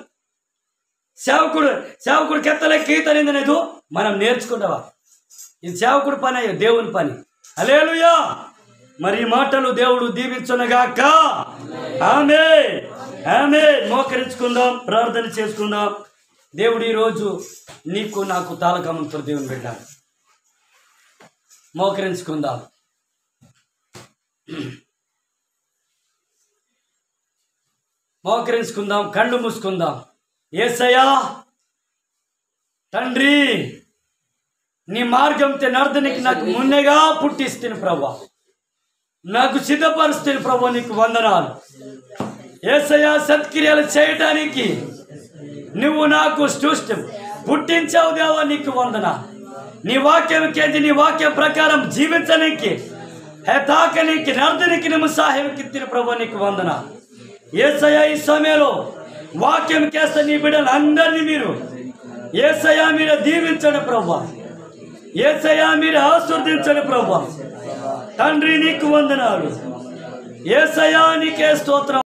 సేవకుడికి ఎత్తలేక ఈతనేది మనం నేర్చుకుంటావా. ఇది సేవకుడి పని అయ్యో దేవుని పని. హల్లెలూయా. మరి ఈ మాటలు దేవుడు దీవించునగాక. ఆమేన్ ఆమేన్. మోకరించుకుందాం, ప్రార్థన చేసుకుందాం. దేవుడు ఈరోజు నీకు నాకు తాళకమంతో దేవుని బిడ్డ మోకరించుకుందాం. మోకరించుకుందాం, కళ్ళు మూసుకుందాం. యేసయ్యా తండ్రి, నీ మార్గంతో నడదనికి నాకు ముందుగా పుట్టిస్తుంది ప్రభా, నాకు సిద్ధపరుస్తుంది ప్రభా, నీకు వందనాలు. యేసయ్యా సత్క్రియలు చేయటానికి నువ్వు నాకు సృష్టం పుట్టించావు దేవా, నీకు వందనాలు. నీ వాక్యం కేజీ, నీ వాక్యం ప్రకారం జీవించడానికి తాకనికి నర్దనికి నువ్వు సహాయంకిత్తిన ప్రభా, నీకు వందనాలు. యేసయ్యా ఈ సమయంలో వాక్యం కేస్తే నీ బిడ్డలు అందరినీ మీరు యేసయ్యా మీరు దీవించండి ప్రభా, యేసయ్యా మీరు ఆశీర్వదించండి ప్రభా. తండ్రి నీకు వందనాలు. యేసయ్యా నీకే స్తోత్రం.